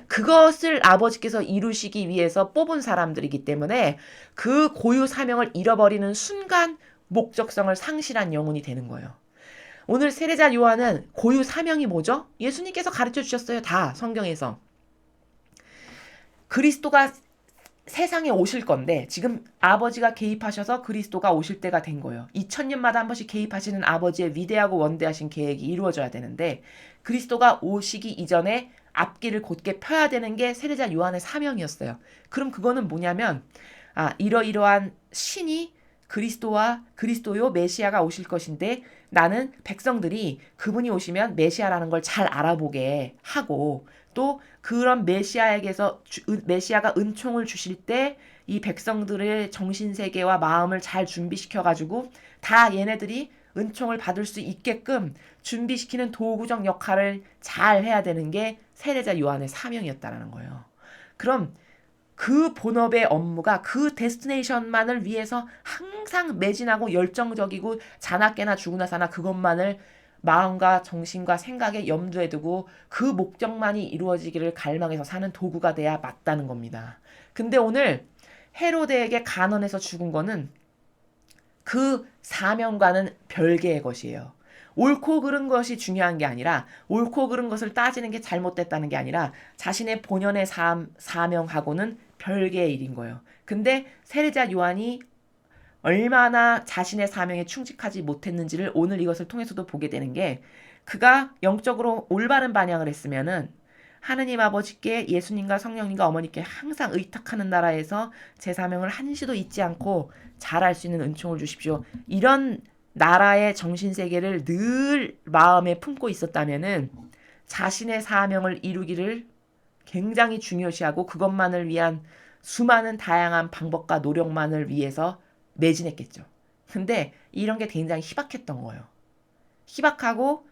그것을 아버지께서 이루시기 위해서 뽑은 사람들이기 때문에 그 고유 사명을 잃어버리는 순간 목적성을 상실한 영혼이 되는 거예요. 오늘 세례자 요한은 고유 사명이 뭐죠? 예수님께서 가르쳐 주셨어요. 다 성경에서. 그리스도가 세상에 오실 건데 지금 아버지가 개입하셔서 그리스도가 오실 때가 된 거예요. 2000년마다 한 번씩 개입하시는 아버지의 위대하고 원대하신 계획이 이루어져야 되는데 그리스도가 오시기 이전에 앞길을 곧게 펴야 되는 게 세례자 요한의 사명이었어요. 그럼 그거는 뭐냐면 이러이러한 신이 그리스도요 메시아가 오실 것인데 나는 백성들이 그분이 오시면 메시아라는 걸 잘 알아보게 하고 또 그런 메시아가 은총을 주실 때 이 백성들의 정신세계와 마음을 잘 준비시켜가지고 다 얘네들이 은총을 받을 수 있게끔 준비시키는 도구적 역할을 잘 해야 되는 게 세례자 요한의 사명이었다라는 거예요. 그럼 그 본업의 업무가 그 데스티네이션만을 위해서 항상 매진하고 열정적이고 자나 깨나 죽으나 사나 그것만을 마음과 정신과 생각에 염두에 두고 그 목적만이 이루어지기를 갈망해서 사는 도구가 돼야 맞다는 겁니다. 근데 오늘 헤로데에게 간언해서 죽은 거는 그 사명과는 별개의 것이에요. 옳고 그른 것이 중요한 게 아니라 옳고 그른 것을 따지는 게 잘못됐다는 게 아니라 자신의 본연의 사명하고는 별개의 일인 거예요. 근데 세례자 요한이 얼마나 자신의 사명에 충직하지 못했는지를 오늘 이것을 통해서도 보게 되는 게 그가 영적으로 올바른 반향을 했으면은 하느님 아버지께 예수님과 성령님과 어머니께 항상 의탁하는 나라에서 제 사명을 한시도 잊지 않고 잘할 수 있는 은총을 주십시오. 이런 나라의 정신세계를 늘 마음에 품고 있었다면은 자신의 사명을 이루기를 굉장히 중요시하고 그것만을 위한 수많은 다양한 방법과 노력만을 위해서 매진했겠죠. 근데 이런 게 굉장히 희박했던 거예요. 희박하고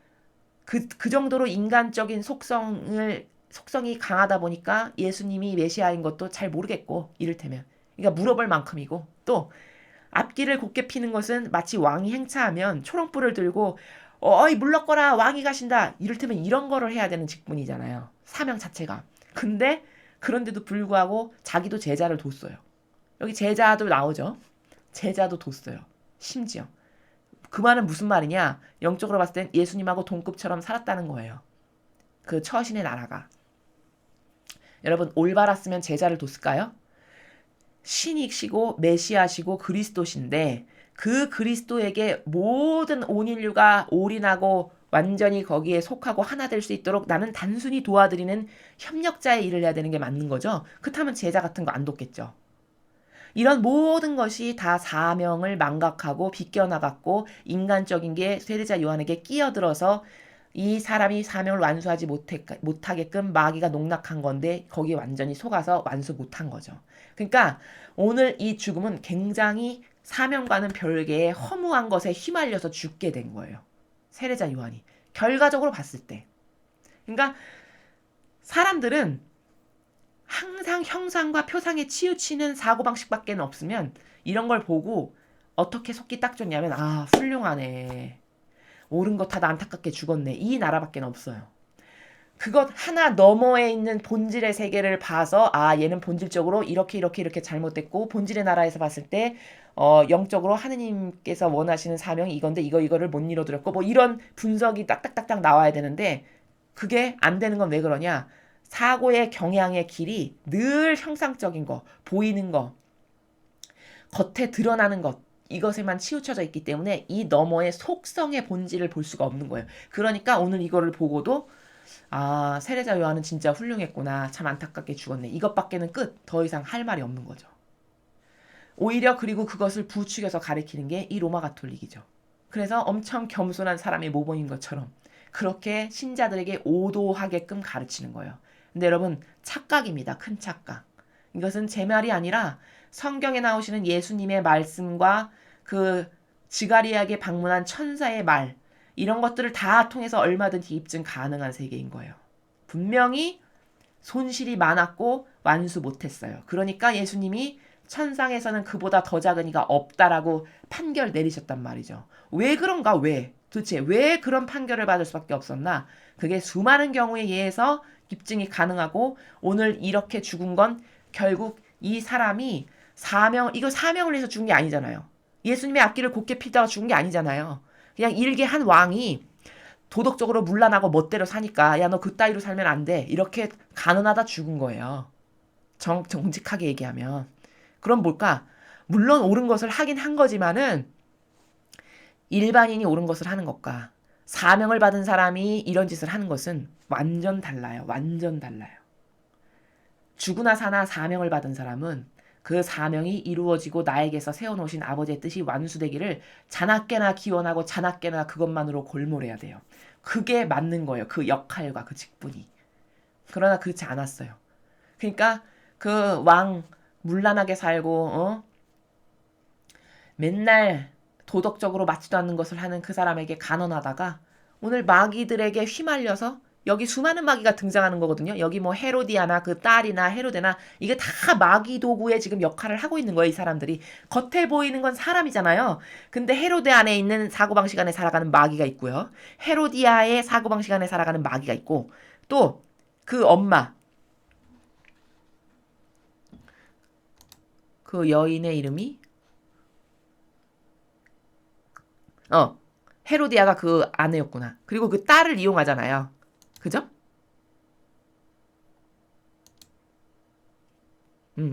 그 정도로 인간적인 속성이 강하다 보니까 예수님이 메시아인 것도 잘 모르겠고 이를테면 그러니까 물어볼 만큼이고 또 앞길을 곧게 피는 것은 마치 왕이 행차하면 초롱불을 들고 어이 물러거라 왕이 가신다 이를테면 이런 거를 해야 되는 직분이잖아요. 사명 자체가. 근데 그런데도 불구하고 자기도 제자를 뒀어요. 여기 제자도 나오죠. 제자도 뒀어요. 심지어. 그 말은 무슨 말이냐? 영적으로 봤을 땐 예수님하고 동급처럼 살았다는 거예요. 그 처신의 나라가. 여러분 올바랐으면 제자를 뒀을까요? 신이시고 메시아시고 그리스도신데 그 그리스도에게 모든 온 인류가 올인하고 완전히 거기에 속하고 하나 될 수 있도록 나는 단순히 도와드리는 협력자의 일을 해야 되는 게 맞는 거죠. 그렇다면 제자 같은 거 안 뒀겠죠. 이런 모든 것이 다 사명을 망각하고 비껴나갔고 인간적인 게 세례자 요한에게 끼어들어서 이 사람이 사명을 완수하지 못하게끔 마귀가 농락한 건데 거기에 완전히 속아서 완수 못한 거죠. 그러니까 오늘 이 죽음은 굉장히 사명과는 별개의 허무한 것에 휘말려서 죽게 된 거예요. 세례자 요한이. 결과적으로 봤을 때. 그러니까 사람들은 항상 형상과 표상에 치우치는 사고방식밖에 없으면 이런 걸 보고 어떻게 속기 딱 좋냐면 훌륭하네. 옳은 거 다 안타깝게 죽었네. 이 나라밖에 없어요. 그것 하나 너머에 있는 본질의 세계를 봐서 아 얘는 본질적으로 이렇게 잘못됐고 본질의 나라에서 봤을 때 영적으로 하느님께서 원하시는 사명이 이건데 이거를 못 이뤄드렸고 뭐 이런 분석이 딱딱딱딱 나와야 되는데 그게 안 되는 건 왜 그러냐? 사고의 경향의 길이 늘 형상적인 거, 보이는 거, 겉에 드러나는 것 이것에만 치우쳐져 있기 때문에 이 너머의 속성의 본질을 볼 수가 없는 거예요. 그러니까 오늘 이거를 보고도 아, 세례자 요한은 진짜 훌륭했구나. 참 안타깝게 죽었네. 이것밖에는 끝. 더 이상 할 말이 없는 거죠. 오히려 그리고 그것을 부추겨서 가리키는 게 이 로마 가톨릭이죠. 그래서 엄청 겸손한 사람의 모범인 것처럼 그렇게 신자들에게 오도하게끔 가르치는 거예요. 근데 여러분 착각입니다. 큰 착각. 이것은 제 말이 아니라 성경에 나오시는 예수님의 말씀과 그 지가리에게 방문한 천사의 말 이런 것들을 다 통해서 얼마든지 입증 가능한 세계인 거예요. 분명히 손실이 많았고 완수 못했어요. 그러니까 예수님이 천상에서는 그보다 더 작은 이가 없다라고 판결 내리셨단 말이죠. 왜 그런가? 왜? 도대체 왜 그런 판결을 받을 수밖에 없었나? 그게 수많은 경우에 의해서 입증이 가능하고 오늘 이렇게 죽은 건 결국 이 사람이 이거 사명을 위해서 죽은 게 아니잖아요. 예수님의 앞길을 곱게 피다가 죽은 게 아니잖아요. 그냥 일개 한 왕이 도덕적으로 문란하고 멋대로 사니까 야 너 그따위로 살면 안 돼. 이렇게 가난하다 죽은 거예요. 정직하게 얘기하면. 그럼 뭘까? 물론 옳은 것을 하긴 한 거지만은 일반인이 옳은 것을 하는 것과 사명을 받은 사람이 이런 짓을 하는 것은 완전 달라요. 완전 달라요. 죽으나 사나 사명을 받은 사람은 그 사명이 이루어지고 나에게서 세워놓으신 아버지의 뜻이 완수되기를 자나깨나 기원하고 자나깨나 그것만으로 골몰해야 돼요. 그게 맞는 거예요. 그 역할과 그 직분이. 그러나 그렇지 않았어요. 그러니까 그 왕 문란하게 살고 맨날 도덕적으로 맞지도 않는 것을 하는 그 사람에게 간언하다가 오늘 마귀들에게 휘말려서 여기 수많은 마귀가 등장하는 거거든요. 여기 뭐 헤로디아나 그 딸이나 헤로데나 이게 다 마귀 도구의 지금 역할을 하고 있는 거예요. 이 사람들이. 겉에 보이는 건 사람이잖아요. 근데 헤로데 안에 있는 사고방식 안에 살아가는 마귀가 있고요. 헤로디아의 사고방식 안에 살아가는 마귀가 있고 또 그 엄마 그 여인의 이름이 헤로디아가 그 아내였구나. 그리고 그 딸을 이용하잖아요. 그죠?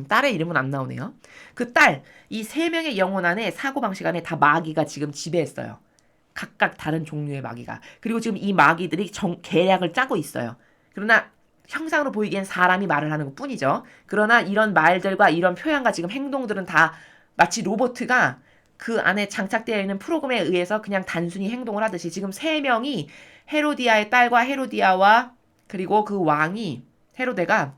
딸의 이름은 안 나오네요. 그 딸, 이 세 명의 영혼 안에 사고방식 안에 다 마귀가 지금 지배했어요. 각각 다른 종류의 마귀가. 그리고 지금 이 마귀들이 계략을 짜고 있어요. 그러나 형상으로 보이기엔 사람이 말을 하는 것 뿐이죠. 그러나 이런 말들과 이런 표현과 지금 행동들은 다 마치 로봇가 그 안에 장착되어 있는 프로그램에 의해서 그냥 단순히 행동을 하듯이 지금 세 명이 헤로디아의 딸과 헤로디아와 그리고 그 왕이 헤로데가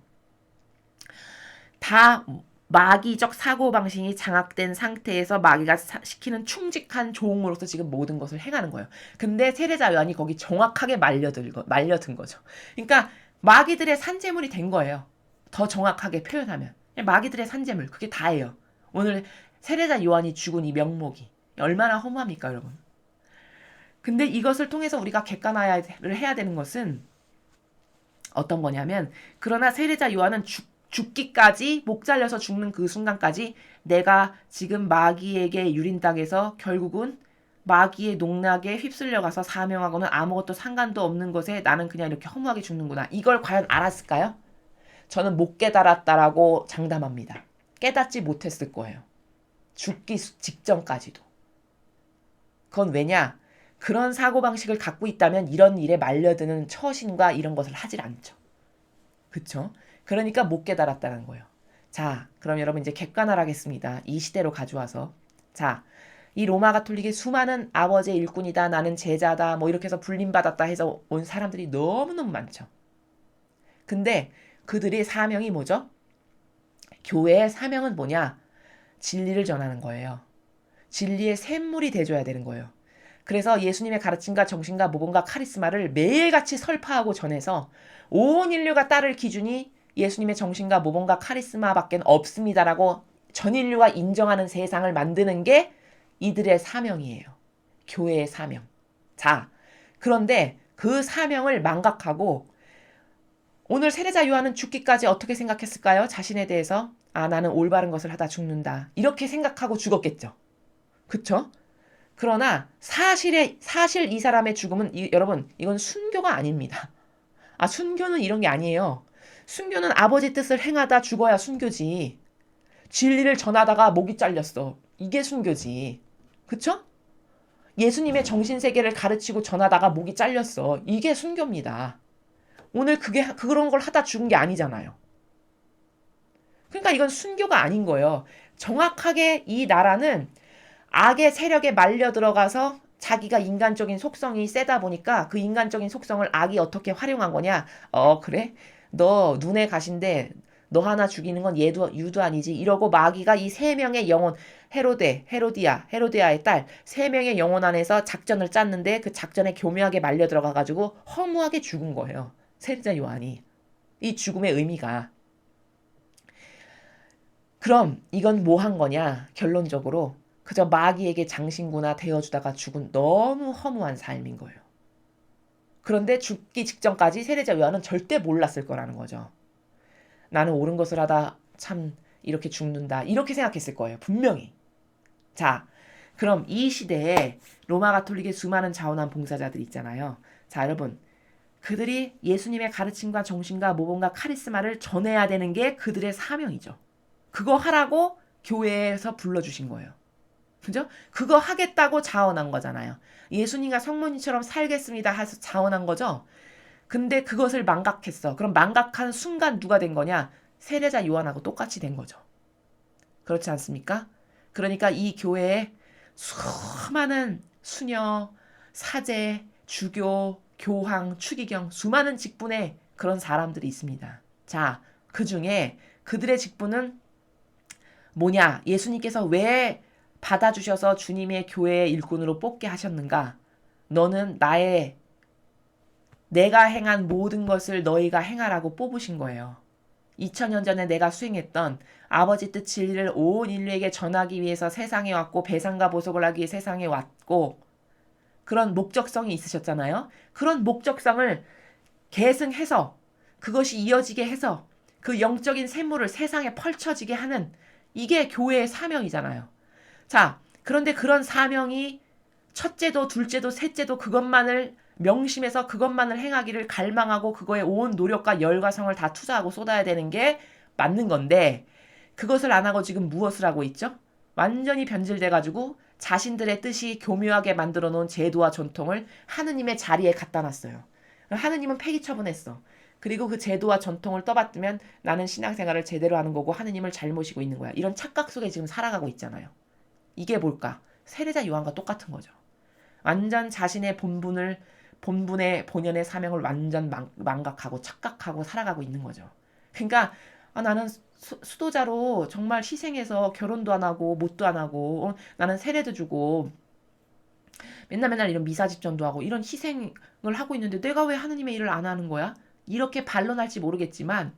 다 마귀적 사고방식이 장악된 상태에서 마귀가 시키는 충직한 종으로서 지금 모든 것을 행하는 거예요. 근데 세례자 요한이 거기 정확하게 말려든 거죠. 그러니까 마귀들의 산재물이 된 거예요. 더 정확하게 표현하면. 마귀들의 산재물, 그게 다예요. 오늘 세례자 요한이 죽은 이 명목이. 얼마나 허무합니까, 여러분? 근데 이것을 통해서 우리가 객관화를 해야 되는 것은 어떤 거냐면, 그러나 세례자 요한은 죽기까지 목 잘려서 죽는 그 순간까지 내가 지금 마귀에게 유린당해서 결국은 마귀의 농락에 휩쓸려가서 사명하고는 아무것도 상관도 없는 것에 나는 그냥 이렇게 허무하게 죽는구나. 이걸 과연 알았을까요? 저는 못 깨달았다라고 장담합니다. 깨닫지 못했을 거예요. 죽기 직전까지도. 그건 왜냐? 그런 사고방식을 갖고 있다면 이런 일에 말려드는 처신과 이런 것을 하질 않죠. 그쵸? 그러니까 못 깨달았다는 거예요. 자, 그럼 여러분 이제 객관화를 하겠습니다. 이 시대로 가져와서. 자, 이 로마 가톨릭의 수많은 아버지의 일꾼이다, 나는 제자다, 뭐 이렇게 해서 불림받았다 해서 온 사람들이 너무너무 많죠. 근데 그들의 사명이 뭐죠? 교회의 사명은 뭐냐? 진리를 전하는 거예요. 진리의 샘물이 돼줘야 되는 거예요. 그래서 예수님의 가르침과 정신과 모범과 카리스마를 매일같이 설파하고 전해서 온 인류가 따를 기준이 예수님의 정신과 모범과 카리스마밖에 없습니다라고 전 인류가 인정하는 세상을 만드는 게 이들의 사명이에요. 교회의 사명. 자, 그런데 그 사명을 망각하고 오늘 세례자 요한은 죽기까지 어떻게 생각했을까요? 자신에 대해서 아, 나는 올바른 것을 하다 죽는다. 이렇게 생각하고 죽었겠죠. 그쵸? 그러나 사실 이 사람의 죽음은 여러분 이건 순교가 아닙니다. 아, 순교는 이런 게 아니에요. 순교는 아버지 뜻을 행하다 죽어야 순교지. 진리를 전하다가 목이 잘렸어. 이게 순교지. 그쵸? 예수님의 정신세계를 가르치고 전하다가 목이 잘렸어. 이게 순교입니다. 오늘 그런 걸 하다 죽은 게 아니잖아요. 그러니까 이건 순교가 아닌 거예요. 정확하게 이 나라는 악의 세력에 말려 들어가서 자기가 인간적인 속성이 세다 보니까 그 인간적인 속성을 악이 어떻게 활용한 거냐? 그래? 너 눈에 가신데 너 하나 죽이는 건 유도 아니지. 이러고 마귀가 이 세 명의 영혼, 헤로디아의 딸, 세 명의 영혼 안에서 작전을 짰는데 그 작전에 교묘하게 말려 들어가가지고 허무하게 죽은 거예요. 세례자 요한이. 이 죽음의 의미가. 그럼 이건 뭐 한 거냐? 결론적으로 그저 마귀에게 장신구나 되어주다가 죽은 너무 허무한 삶인 거예요. 그런데 죽기 직전까지 세례자 요한은 절대 몰랐을 거라는 거죠. 나는 옳은 것을 하다 참 이렇게 죽는다. 이렇게 생각했을 거예요. 분명히. 자, 그럼 이 시대에 로마 가톨릭의 수많은 자원한 봉사자들이 있잖아요. 자, 여러분. 그들이 예수님의 가르침과 정신과 모범과 카리스마를 전해야 되는 게 그들의 사명이죠. 그거 하라고 교회에서 불러주신 거예요. 그죠? 그거 하겠다고 자원한 거잖아요. 예수님과 성모님처럼 살겠습니다 해서 자원한 거죠. 근데 그것을 망각했어. 그럼 망각한 순간 누가 된 거냐? 세례자 요한하고 똑같이 된 거죠. 그렇지 않습니까? 그러니까 이 교회에 수많은 수녀, 사제, 주교, 교황, 추기경 수많은 직분의 그런 사람들이 있습니다. 자, 그 중에 그들의 직분은 뭐냐? 예수님께서 왜 받아주셔서 주님의 교회의 일꾼으로 뽑게 하셨는가? 너는 내가 행한 모든 것을 너희가 행하라고 뽑으신 거예요. 2000년 전에 내가 수행했던 아버지 뜻 진리를 온 인류에게 전하기 위해서 세상에 왔고 배상과 보석을 하기 위해 세상에 왔고 그런 목적성이 있으셨잖아요. 그런 목적성을 계승해서 그것이 이어지게 해서 그 영적인 샘물을 세상에 펼쳐지게 하는 이게 교회의 사명이잖아요. 자, 그런데 그런 사명이 첫째도 둘째도 셋째도 그것만을 명심해서 그것만을 행하기를 갈망하고 그거에 온 노력과 열과 성을 다 투자하고 쏟아야 되는 게 맞는 건데 그것을 안 하고 지금 무엇을 하고 있죠? 완전히 변질돼가지고 자신들의 뜻이 교묘하게 만들어 놓은 제도와 전통을 하느님의 자리에 갖다 놨어요. 하느님은 폐기 처분했어. 그리고 그 제도와 전통을 떠받들면 나는 신앙생활을 제대로 하는 거고 하느님을 잘 모시고 있는 거야. 이런 착각 속에 지금 살아가고 있잖아요. 이게 뭘까? 세례자 요한과 똑같은 거죠. 완전 자신의 본연의 사명을 완전 망각하고 착각하고 살아가고 있는 거죠. 그러니까 나는 수도자로 정말 희생해서 결혼도 안 하고 못도 안 하고 나는 세례도 주고 맨날 이런 미사집전도 하고 이런 희생을 하고 있는데 내가 왜 하느님의 일을 안 하는 거야? 이렇게 반론할지 모르겠지만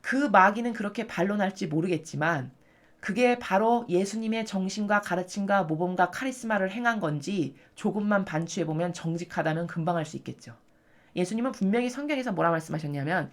그 마귀는 그렇게 반론할지 모르겠지만 그게 바로 예수님의 정신과 가르침과 모범과 카리스마를 행한 건지 조금만 반추해보면 정직하다면 금방 알 수 있겠죠. 예수님은 분명히 성경에서 뭐라 말씀하셨냐면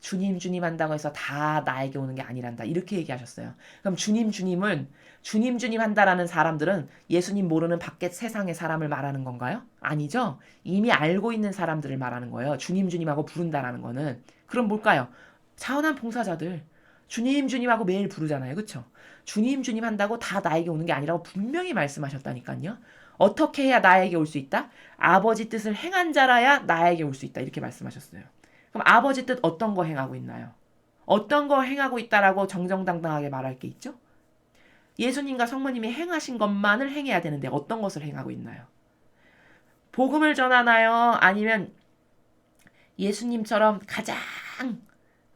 주님 한다고 해서 다 나에게 오는 게 아니란다. 이렇게 얘기하셨어요. 그럼 주님은 주님 한다라는 사람들은 예수님 모르는 밖에 세상의 사람을 말하는 건가요? 아니죠. 이미 알고 있는 사람들을 말하는 거예요. 주님하고 부른다라는 거는. 그럼 뭘까요? 차원한 봉사자들. 주님하고 매일 부르잖아요. 그쵸? 주님 한다고 다 나에게 오는 게 아니라고 분명히 말씀하셨다니까요. 어떻게 해야 나에게 올 수 있다? 아버지 뜻을 행한 자라야 나에게 올 수 있다. 이렇게 말씀하셨어요. 그럼 아버지 뜻 어떤 거 행하고 있나요? 어떤 거 행하고 있다라고 정정당당하게 말할 게 있죠? 예수님과 성모님이 행하신 것만을 행해야 되는데 어떤 것을 행하고 있나요? 복음을 전하나요? 아니면 예수님처럼 가장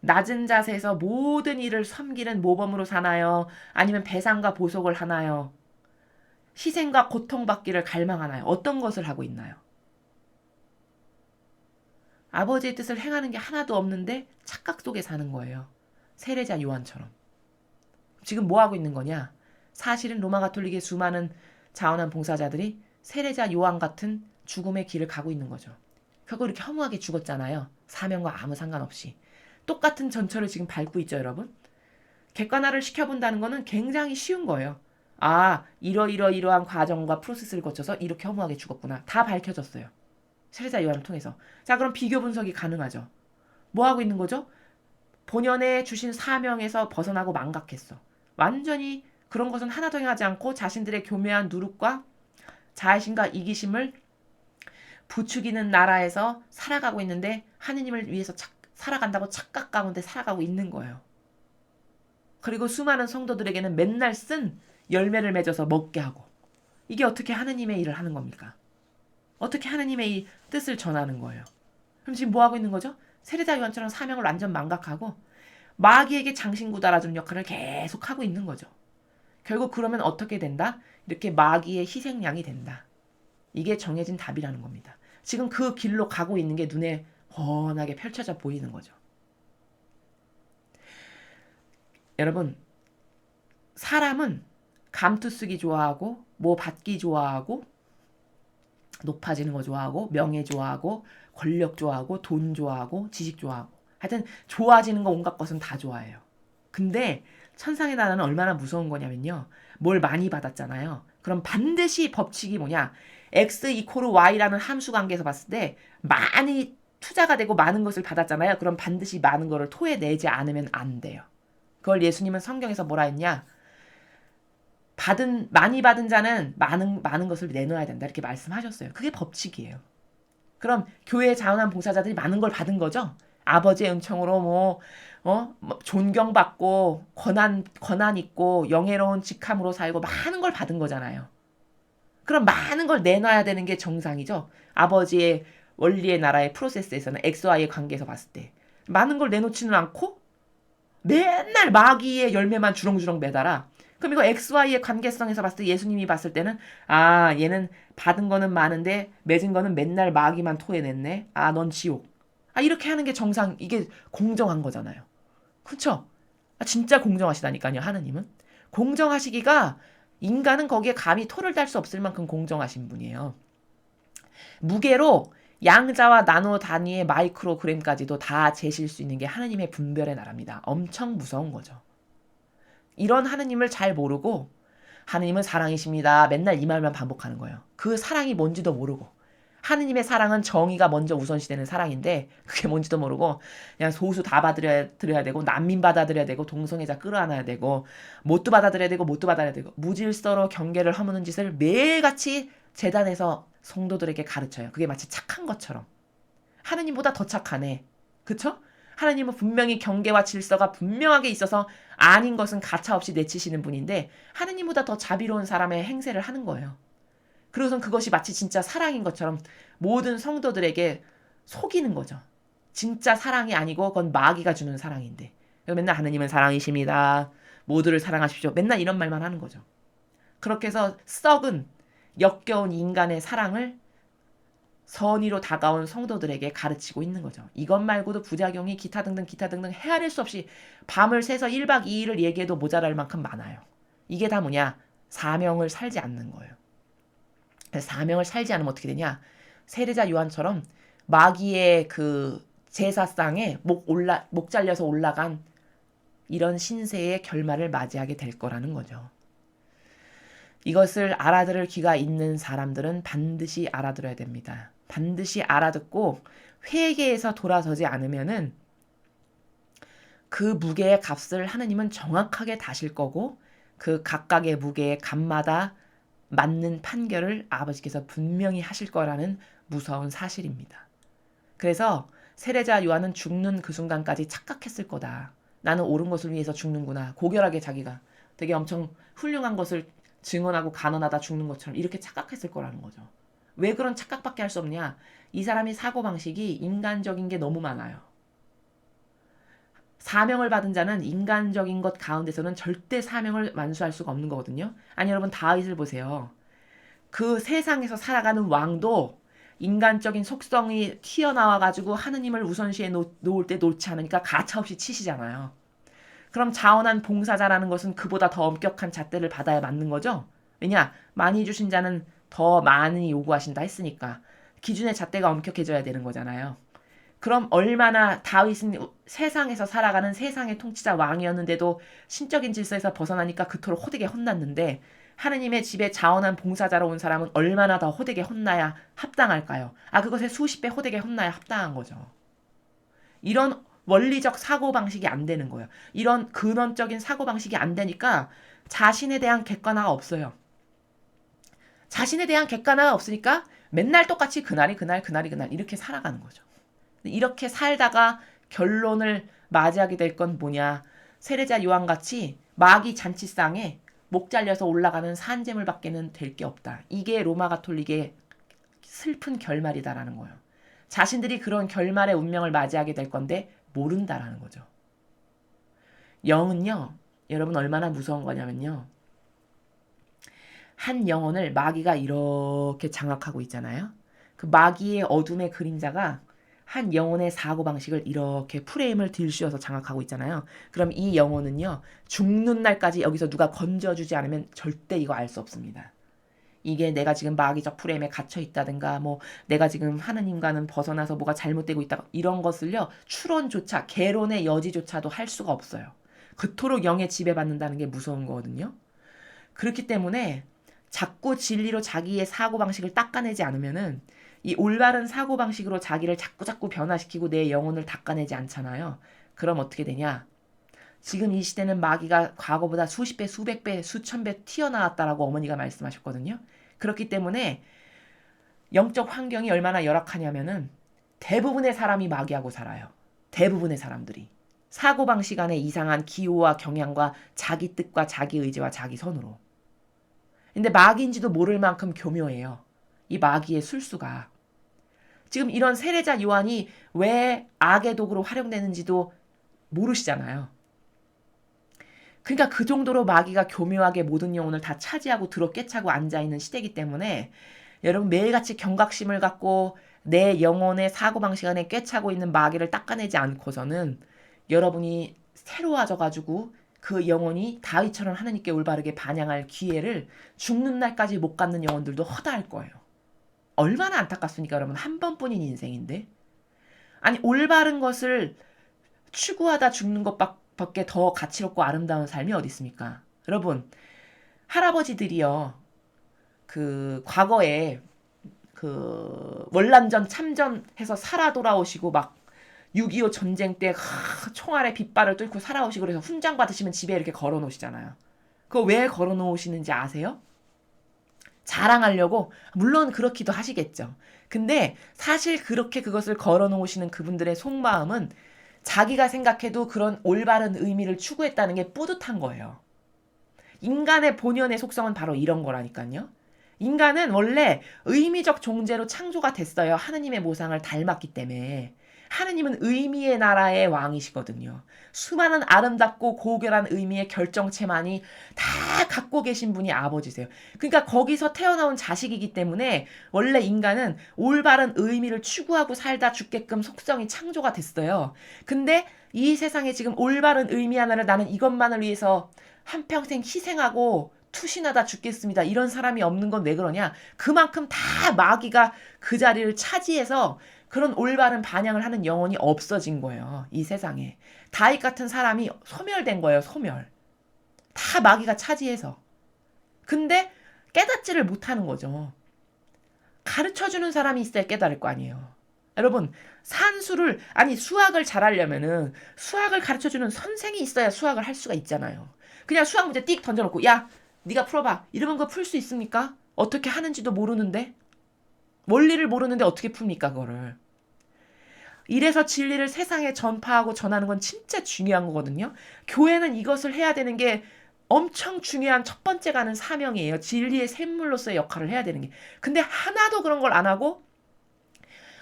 낮은 자세에서 모든 일을 섬기는 모범으로 사나요? 아니면 배상과 보석을 하나요? 희생과 고통받기를 갈망하나요? 어떤 것을 하고 있나요? 아버지의 뜻을 행하는 게 하나도 없는데 착각 속에 사는 거예요. 세례자 요한처럼. 지금 뭐 하고 있는 거냐? 사실은 로마 가톨릭의 수많은 자원한 봉사자들이 세례자 요한 같은 죽음의 길을 가고 있는 거죠. 결국 이렇게 허무하게 죽었잖아요. 사명과 아무 상관없이. 똑같은 전철을 지금 밟고 있죠, 여러분. 객관화를 시켜본다는 거는 굉장히 쉬운 거예요. 아, 이러이러이러한 과정과 프로세스를 거쳐서 이렇게 허무하게 죽었구나. 다 밝혀졌어요. 세례자 요한을 통해서. 자, 그럼 비교 분석이 가능하죠. 뭐 하고 있는 거죠? 본연의 주신 사명에서 벗어나고 망각했어. 완전히 그런 것은 하나도 행하지 않고 자신들의 교묘한 누룩과 자의심과 이기심을 부추기는 나라에서 살아가고 있는데 하느님을 위해서 살아간다고 착각 가운데 살아가고 있는 거예요. 그리고 수많은 성도들에게는 맨날 쓴 열매를 맺어서 먹게 하고, 이게 어떻게 하느님의 일을 하는 겁니까? 어떻게 하느님의 이 뜻을 전하는 거예요? 그럼 지금 뭐 하고 있는 거죠? 세례자 요한처럼 사명을 완전 망각하고 마귀에게 장신구 달아주는 역할을 계속 하고 있는 거죠. 결국 그러면 어떻게 된다? 이렇게 마귀의 희생양이 된다. 이게 정해진 답이라는 겁니다. 지금 그 길로 가고 있는 게 눈에 훤하게 펼쳐져 보이는 거죠. 여러분, 사람은 감투 쓰기 좋아하고 뭐 받기 좋아하고 높아지는 거 좋아하고 명예 좋아하고 권력 좋아하고 돈 좋아하고 지식 좋아하고 하여튼 좋아지는 거 온갖 것은 다 좋아해요. 근데 천상의 나라는 얼마나 무서운 거냐면요. 뭘 많이 받았잖아요. 그럼 반드시 법칙이 뭐냐. x 이코르 y라는 함수 관계에서 봤을 때 많이 투자가 되고 많은 것을 받았잖아요. 그럼 반드시 많은 거를 토해내지 않으면 안 돼요. 그걸 예수님은 성경에서 뭐라 했냐. 많이 받은 자는 많은 것을 내놓아야 된다. 이렇게 말씀하셨어요. 그게 법칙이에요. 그럼 교회에 자원한 봉사자들이 많은 걸 받은 거죠. 아버지의 은총으로 존경받고 권한 있고 영예로운 직함으로 살고 많은 걸 받은 거잖아요. 그럼 많은 걸 내놔야 되는 게 정상이죠. 아버지의 원리의 나라의 프로세스에서는 X와의 관계에서 봤을 때 많은 걸 내놓지는 않고 맨날 마귀의 열매만 주렁주렁 매달아. 그럼 이거 XY의 관계성에서 봤을 때 예수님이 봤을 때는 아, 얘는 받은 거는 많은데 맺은 거는 맨날 마귀만 토해냈네. 아, 넌 지옥. 아, 이렇게 하는 게 정상, 이게 공정한 거잖아요. 그렇죠? 아, 진짜 공정하시다니까요, 하느님은. 공정하시기가 인간은 거기에 감히 토를 달 수 없을 만큼 공정하신 분이에요. 무게로 양자와 나노 단위의 마이크로그램까지도 다 재실 수 있는 게 하느님의 분별의 나라입니다. 엄청 무서운 거죠. 이런 하느님을 잘 모르고 하느님은 사랑이십니다. 맨날 이 말만 반복하는 거예요. 그 사랑이 뭔지도 모르고 하느님의 사랑은 정의가 먼저 우선시되는 사랑인데 그게 뭔지도 모르고 그냥 소수 다 받아들여야 되고 난민 받아들여야 되고 동성애자 끌어안아야 되고 못도 받아들여야 되고 못도 받아야 되고 무질서로 경계를 허무는 짓을 매일같이 재단에서 성도들에게 가르쳐요. 그게 마치 착한 것처럼. 하느님보다 더 착하네. 그쵸? 하나님은 분명히 경계와 질서가 분명하게 있어서 아닌 것은 가차없이 내치시는 분인데 하느님보다 더 자비로운 사람의 행세를 하는 거예요. 그래서 그것이 마치 진짜 사랑인 것처럼 모든 성도들에게 속이는 거죠. 진짜 사랑이 아니고 그건 마귀가 주는 사랑인데 맨날 하느님은 사랑이십니다. 모두를 사랑하십시오. 맨날 이런 말만 하는 거죠. 그렇게 해서 썩은 역겨운 인간의 사랑을 선의로 다가온 성도들에게 가르치고 있는 거죠. 이것 말고도 부작용이 기타 등등 헤아릴 수 없이 밤을 새서 1박 2일을 얘기해도 모자랄 만큼 많아요. 이게 다 뭐냐? 사명을 살지 않는 거예요. 사명을 살지 않으면 어떻게 되냐? 세례자 요한처럼 마귀의 그 제사상에 목 잘려서 올라간 이런 신세의 결말을 맞이하게 될 거라는 거죠. 이것을 알아들을 귀가 있는 사람들은 반드시 알아들어야 됩니다. 반드시 알아듣고 회개에서 돌아서지 않으면은 그 무게의 값을 하느님은 정확하게 다실 거고 그 각각의 무게의 값마다 맞는 판결을 아버지께서 분명히 하실 거라는 무서운 사실입니다. 그래서 세례자 요한은 죽는 그 순간까지 착각했을 거다. 나는 옳은 것을 위해서 죽는구나. 고결하게 자기가 되게 엄청 훌륭한 것을 증언하고 간언하다 죽는 것처럼 이렇게 착각했을 거라는 거죠. 왜 그런 착각밖에 할 수 없냐? 이 사람이 사고방식이 인간적인 게 너무 많아요. 사명을 받은 자는 인간적인 것 가운데서는 절대 사명을 완수할 수가 없는 거거든요. 아니 여러분 다윗을 보세요. 그 세상에서 살아가는 왕도 인간적인 속성이 튀어나와가지고 하느님을 우선시에 놓을 때 놓지 않으니까 가차없이 치시잖아요. 그럼 자원한 봉사자라는 것은 그보다 더 엄격한 잣대를 받아야 맞는 거죠. 왜냐? 많이 주신 자는 더 많이 요구하신다 했으니까. 기준의 잣대가 엄격해져야 되는 거잖아요. 그럼 얼마나 다윗은 세상에서 살아가는 세상의 통치자 왕이었는데도 신적인 질서에서 벗어나니까 그토록 호되게 혼났는데 하느님의 집에 자원한 봉사자로 온 사람은 얼마나 더 호되게 혼나야 합당할까요? 그것에 수십 배 호되게 혼나야 합당한 거죠. 이런 원리적 사고방식이 안 되는 거예요. 이런 근원적인 사고방식이 안 되니까 자신에 대한 객관화가 없어요. 자신에 대한 객관화가 없으니까 맨날 똑같이 그날이 그날 이렇게 살아가는 거죠. 이렇게 살다가 결론을 맞이하게 될 건 뭐냐. 세례자 요한같이 마귀 잔치상에 목 잘려서 올라가는 산재물밖에는 될 게 없다. 이게 로마 가톨릭의 슬픈 결말이다라는 거예요. 자신들이 그런 결말의 운명을 맞이하게 될 건데 모른다라는 거죠. 영은요. 여러분 얼마나 무서운 거냐면요. 한 영혼을 마귀가 이렇게 장악하고 있잖아요. 그 마귀의 어둠의 그림자가 한 영혼의 사고방식을 이렇게 프레임을 들씌워서 장악하고 있잖아요. 그럼 이 영혼은요. 죽는 날까지 여기서 누가 건져주지 않으면 절대 이거 알 수 없습니다. 이게 내가 지금 마귀적 프레임에 갇혀 있다든가 뭐 내가 지금 하느님과는 벗어나서 뭐가 잘못되고 있다 이런 것을요. 추론조차 개론의 여지조차도 할 수가 없어요. 그토록 영에 지배받는다는 게 무서운 거거든요. 그렇기 때문에 자꾸 진리로 자기의 사고방식을 닦아내지 않으면은 이 올바른 사고방식으로 자기를 자꾸 변화시키고 내 영혼을 닦아내지 않잖아요. 그럼 어떻게 되냐? 지금 이 시대는 마귀가 과거보다 수십 배, 수백 배, 수천 배 튀어나왔다라고 어머니가 말씀하셨거든요. 그렇기 때문에 영적 환경이 얼마나 열악하냐면은 대부분의 사람이 마귀하고 살아요. 대부분의 사람들이. 사고방식 안에 이상한 기호와 경향과 자기 뜻과 자기 의지와 자기 선으로. 근데 마귀인지도 모를 만큼 교묘해요. 이 마귀의 술수가. 지금 이런 세례자 요한이 왜 악의 도구로 활용되는지도 모르시잖아요. 그러니까 그 정도로 마귀가 교묘하게 모든 영혼을 다 차지하고 들어 꿰차고 앉아있는 시대이기 때문에 여러분 매일같이 경각심을 갖고 내 영혼의 사고방식 안에 꿰차고 있는 마귀를 닦아내지 않고서는 여러분이 새로워져가지고 그 영혼이 다윗처럼 하나님께 올바르게 반향할 기회를 죽는 날까지 못 갖는 영혼들도 허다할 거예요. 얼마나 안타깝습니까 여러분. 한 번뿐인 인생인데. 아니 올바른 것을 추구하다 죽는 것밖에 더 가치롭고 아름다운 삶이 어디 있습니까? 여러분 할아버지들이요. 그 과거에 그 월남전 참전해서 살아 돌아오시고 막 6.25 전쟁 때 총알에 빗발을 뚫고 살아오시고 그래서 훈장 받으시면 집에 이렇게 걸어 놓으시잖아요. 그거 왜 걸어 놓으시는지 아세요? 자랑하려고. 물론 그렇기도 하시겠죠. 근데 사실 그렇게 그것을 걸어 놓으시는 그분들의 속마음은 자기가 생각해도 그런 올바른 의미를 추구했다는 게 뿌듯한 거예요. 인간의 본연의 속성은 바로 이런 거라니까요. 인간은 원래 의미적 존재로 창조가 됐어요. 하느님의 모상을 닮았기 때문에. 하느님은 의미의 나라의 왕이시거든요. 수많은 아름답고 고결한 의미의 결정체만이 다 갖고 계신 분이 아버지세요. 그러니까 거기서 태어나온 자식이기 때문에 원래 인간은 올바른 의미를 추구하고 살다 죽게끔 속성이 창조가 됐어요. 근데 이 세상에 지금 올바른 의미 하나를 나는 이것만을 위해서 한평생 희생하고 투신하다 죽겠습니다. 이런 사람이 없는 건 왜 그러냐? 그만큼 다 마귀가 그 자리를 차지해서 그런 올바른 반향을 하는 영혼이 없어진 거예요. 이 세상에. 다윗 같은 사람이 소멸된 거예요. 소멸. 다 마귀가 차지해서. 근데 깨닫지를 못하는 거죠. 가르쳐주는 사람이 있어야 깨달을 거 아니에요. 여러분 수학을 잘하려면은 수학을 가르쳐주는 선생이 있어야 수학을 할 수가 있잖아요. 그냥 수학 문제 띡 던져놓고 야 네가 풀어봐. 이러면 그거 풀 수 있습니까? 어떻게 하는지도 모르는데. 원리를 모르는데 어떻게 풉니까 그거를. 이래서 진리를 세상에 전파하고 전하는 건 진짜 중요한 거거든요. 교회는 이것을 해야 되는 게 엄청 중요한 첫 번째 가는 사명이에요. 진리의 샘물로서의 역할을 해야 되는 게. 근데 하나도 그런 걸 안 하고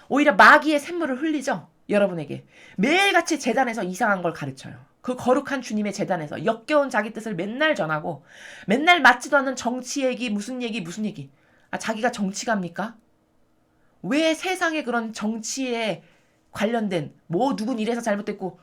오히려 마귀의 샘물을 흘리죠. 여러분에게. 매일같이 제단에서 이상한 걸 가르쳐요. 그 거룩한 주님의 제단에서 역겨운 자기 뜻을 맨날 전하고 맨날 맞지도 않는 정치 얘기 무슨 얘기. 자기가 정치가입니까? 왜 세상에 그런 정치에 관련된 뭐 누군 이래서 잘못됐고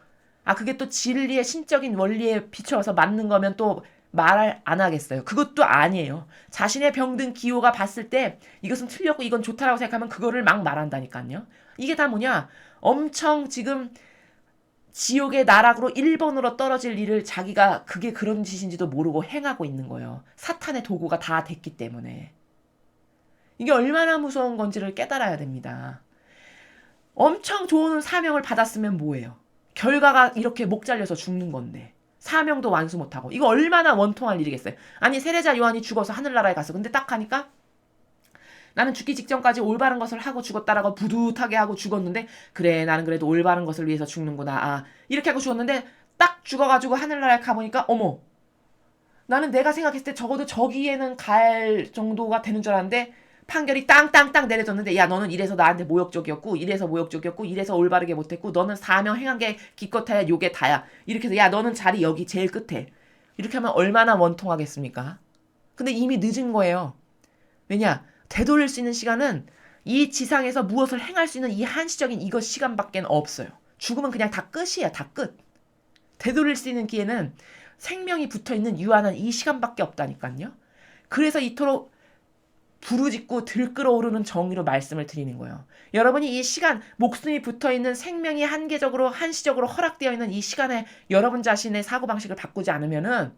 그게 또 진리의 신적인 원리에 비춰서 맞는 거면 또 말을 안 하겠어요. 그것도 아니에요. 자신의 병든 기호가 봤을 때 이것은 틀렸고 이건 좋다라고 생각하면 그거를 막 말한다니까요. 이게 다 뭐냐? 엄청 지금 지옥의 나락으로 1번으로 떨어질 일을 자기가 그게 그런 짓인지도 모르고 행하고 있는 거예요. 사탄의 도구가 다 됐기 때문에. 이게 얼마나 무서운 건지를 깨달아야 됩니다. 엄청 좋은 사명을 받았으면 뭐예요? 결과가 이렇게 목 잘려서 죽는 건데. 사명도 완수 못하고. 이거 얼마나 원통할 일이겠어요. 아니 세례자 요한이 죽어서 하늘나라에 갔어. 근데 딱 하니까 나는 죽기 직전까지 올바른 것을 하고 죽었다라고 부두하게 하고 죽었는데 그래 나는 그래도 올바른 것을 위해서 죽는구나. 아 이렇게 하고 죽었는데 딱 죽어가지고 하늘나라에 가보니까 어머 나는 내가 생각했을 때 적어도 저기에는 갈 정도가 되는 줄 알았는데 판결이 땅땅땅 내려졌는데 야 너는 이래서 나한테 모욕적이었고 이래서 모욕적이었고 이래서 올바르게 못했고 너는 사명 행한 게 기껏해야 요게 다야. 이렇게 해서 야 너는 자리 여기 제일 끝에. 이렇게 하면 얼마나 원통하겠습니까? 근데 이미 늦은 거예요. 왜냐? 되돌릴 수 있는 시간은 이 지상에서 무엇을 행할 수 있는 이 한시적인 이것 시간밖에 없어요. 죽으면 그냥 다 끝이야. 다 끝. 되돌릴 수 있는 기회는 생명이 붙어있는 유한한 이 시간밖에 없다니까요. 그래서 이토록 부르짖고 들끓어오르는 정의로 말씀을 드리는 거예요. 여러분이 이 시간, 목숨이 붙어있는 생명이 한계적으로 한시적으로 허락되어 있는 이 시간에 여러분 자신의 사고방식을 바꾸지 않으면은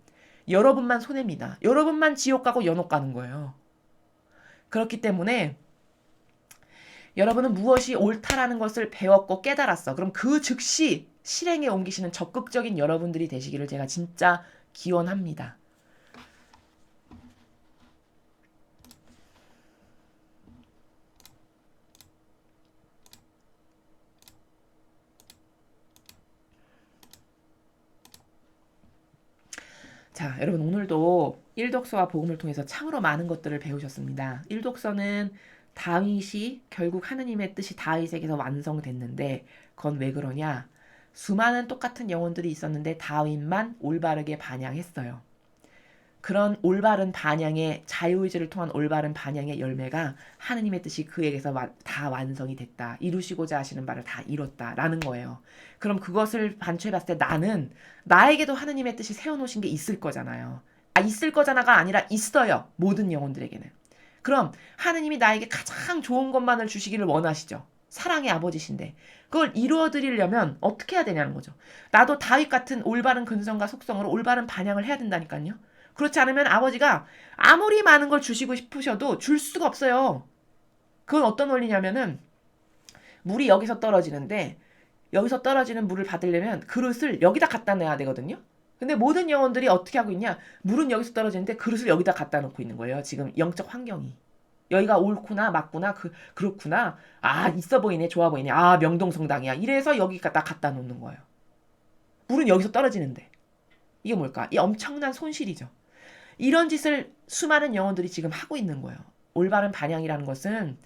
여러분만 손해입니다. 여러분만 지옥 가고 연옥 가는 거예요. 그렇기 때문에 여러분은 무엇이 옳다라는 것을 배웠고 깨달았어. 그럼 그 즉시 실행에 옮기시는 적극적인 여러분들이 되시기를 제가 진짜 기원합니다. 자, 여러분 오늘도 일독서와 복음을 통해서 참으로 많은 것들을 배우셨습니다. 일독서는 다윗이 결국 하느님의 뜻이 다윗에게서 완성됐는데 그건 왜 그러냐? 수많은 똑같은 영혼들이 있었는데 다윗만 올바르게 반향했어요. 그런 올바른 반향의 자유의지를 통한 올바른 반향의 열매가 하느님의 뜻이 그에게서 다 완성이 됐다. 이루시고자 하시는 바를 다 이뤘다라는 거예요. 그럼 그것을 반추해봤을 때 나는 나에게도 하느님의 뜻이 세워놓으신 게 있을 거잖아요. 아 있을 거잖아가 아니라 있어요. 모든 영혼들에게는. 그럼 하느님이 나에게 가장 좋은 것만을 주시기를 원하시죠. 사랑의 아버지신데 그걸 이루어드리려면 어떻게 해야 되냐는 거죠. 나도 다윗 같은 올바른 근성과 속성으로 올바른 반향을 해야 된다니까요. 그렇지 않으면 아버지가 아무리 많은 걸 주시고 싶으셔도 줄 수가 없어요. 그건 어떤 원리냐면은 물이 여기서 떨어지는데 여기서 떨어지는 물을 받으려면 그릇을 여기다 갖다 놔야 되거든요. 근데 모든 영혼들이 어떻게 하고 있냐? 물은 여기서 떨어지는데 그릇을 여기다 갖다 놓고 있는 거예요. 지금 영적 환경이. 여기가 옳구나 맞구나 그렇구나. 아 있어 보이네 좋아 보이네. 아 명동성당이야. 이래서 여기 갖다 놓는 거예요. 물은 여기서 떨어지는데. 이게 뭘까? 이 엄청난 손실이죠. 이런 짓을 수많은 영혼들이 지금 하고 있는 거예요. 올바른 반향이라는 것은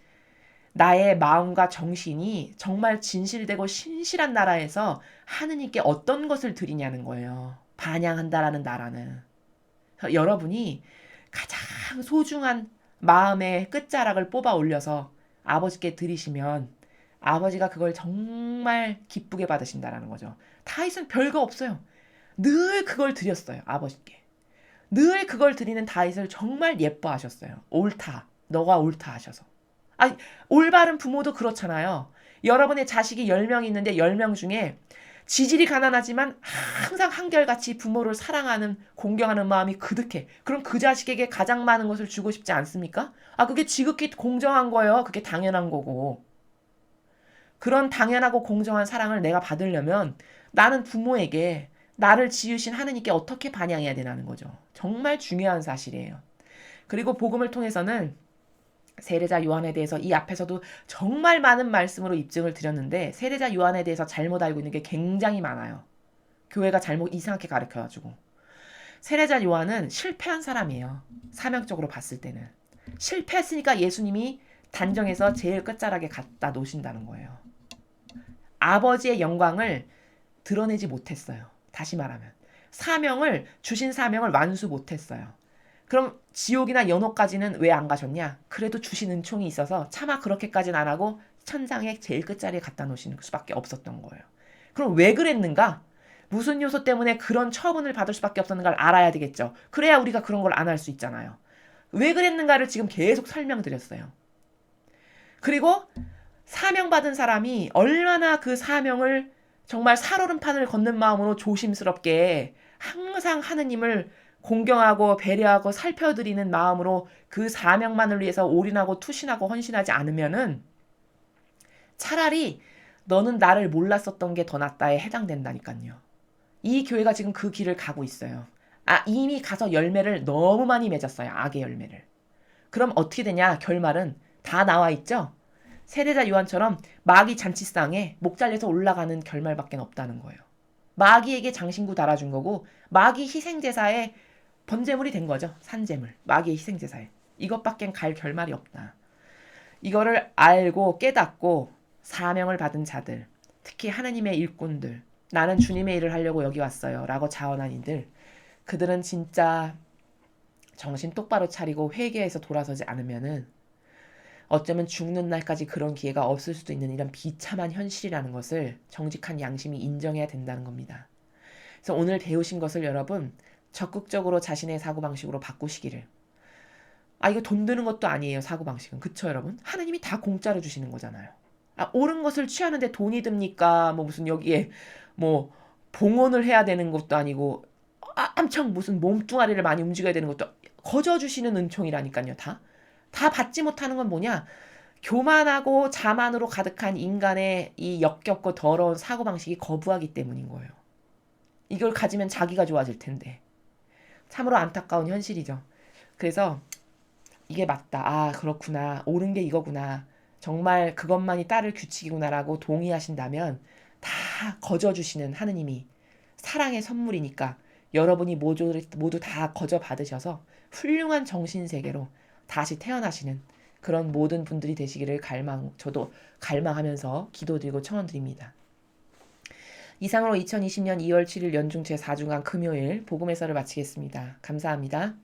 나의 마음과 정신이 정말 진실되고 신실한 나라에서 하느님께 어떤 것을 드리냐는 거예요. 반향한다라는 나라는. 여러분이 가장 소중한 마음의 끝자락을 뽑아 올려서 아버지께 드리시면 아버지가 그걸 정말 기쁘게 받으신다라는 거죠. 다윗은 별거 없어요. 늘 그걸 드렸어요. 아버지께. 늘 그걸 드리는 다윗을 정말 예뻐하셨어요. 옳다. 너가 옳다 하셔서. 아니, 올바른 부모도 그렇잖아요. 여러분의 자식이 10명 있는데 10명 중에 지질이 가난하지만 항상 한결같이 부모를 사랑하는 공경하는 마음이 그득해. 그럼 그 자식에게 가장 많은 것을 주고 싶지 않습니까? 아 그게 지극히 공정한 거예요. 그게 당연한 거고. 그런 당연하고 공정한 사랑을 내가 받으려면 나는 부모에게 나를 지으신 하느님께 어떻게 반향해야 되냐는 거죠. 정말 중요한 사실이에요. 그리고 복음을 통해서는 세례자 요한에 대해서 이 앞에서도 정말 많은 말씀으로 입증을 드렸는데 세례자 요한에 대해서 잘못 알고 있는 게 굉장히 많아요. 교회가 잘못 이상하게 가르쳐가지고. 세례자 요한은 실패한 사람이에요. 사명적으로 봤을 때는. 실패했으니까 예수님이 단정해서 제일 끝자락에 갖다 놓으신다는 거예요. 아버지의 영광을 드러내지 못했어요. 다시 말하면. 주신 사명을 완수 못했어요. 그럼 지옥이나 연옥까지는 왜 안 가셨냐? 그래도 주신 은총이 있어서 차마 그렇게까지는 안 하고 천상의 제일 끝자리에 갖다 놓으시는 수밖에 없었던 거예요. 그럼 왜 그랬는가? 무슨 요소 때문에 그런 처분을 받을 수밖에 없었는 걸 알아야 되겠죠. 그래야 우리가 그런 걸 안 할 수 있잖아요. 왜 그랬는가를 지금 계속 설명드렸어요. 그리고 사명받은 사람이 얼마나 그 사명을 정말 살얼음판을 걷는 마음으로 조심스럽게 항상 하느님을 공경하고 배려하고 살펴드리는 마음으로 그 사명만을 위해서 올인하고 투신하고 헌신하지 않으면은 차라리 너는 나를 몰랐었던 게 더 낫다에 해당된다니까요. 이 교회가 지금 그 길을 가고 있어요. 이미 가서 열매를 너무 많이 맺었어요. 악의 열매를. 그럼 어떻게 되냐? 결말은 다 나와 있죠? 세례자 요한처럼 마귀 잔치상에 목 잘려서 올라가는 결말밖에 없다는 거예요. 마귀에게 장신구 달아준 거고 마귀 희생제사의 번제물이 된 거죠. 산제물. 마귀의 희생제사에. 이것밖엔 갈 결말이 없다. 이거를 알고 깨닫고 사명을 받은 자들, 특히 하나님의 일꾼들, 나는 주님의 일을 하려고 여기 왔어요 라고 자원한 이들, 그들은 진짜 정신 똑바로 차리고 회개해서 돌아서지 않으면은 어쩌면 죽는 날까지 그런 기회가 없을 수도 있는 이런 비참한 현실이라는 것을 정직한 양심이 인정해야 된다는 겁니다. 그래서 오늘 배우신 것을 여러분 적극적으로 자신의 사고방식으로 바꾸시기를. 이거 돈 드는 것도 아니에요. 사고방식은. 그쵸 여러분? 하나님이 다 공짜로 주시는 거잖아요. 옳은 것을 취하는데 돈이 듭니까? 뭐 무슨 여기에 뭐 봉헌을 해야 되는 것도 아니고 엄청 무슨 몸뚱아리를 많이 움직여야 되는 것도 거저 주시는 은총이라니까요. 다 받지 못하는 건 뭐냐? 교만하고 자만으로 가득한 인간의 이 역겹고 더러운 사고방식이 거부하기 때문인 거예요. 이걸 가지면 자기가 좋아질 텐데. 참으로 안타까운 현실이죠. 그래서 이게 맞다. 그렇구나. 옳은 게 이거구나. 정말 그것만이 따를 규칙이구나라고 동의하신다면 다 거저주시는 하느님이 사랑의 선물이니까 여러분이 모두 다 거저 받으셔서 훌륭한 정신세계로 다시 태어나시는 그런 모든 분들이 되시기를 저도 갈망하면서 기도드리고 청원드립니다. 이상으로 2020년 2월 7일 연중 제4주간 금요일 복음의 썰을 마치겠습니다. 감사합니다.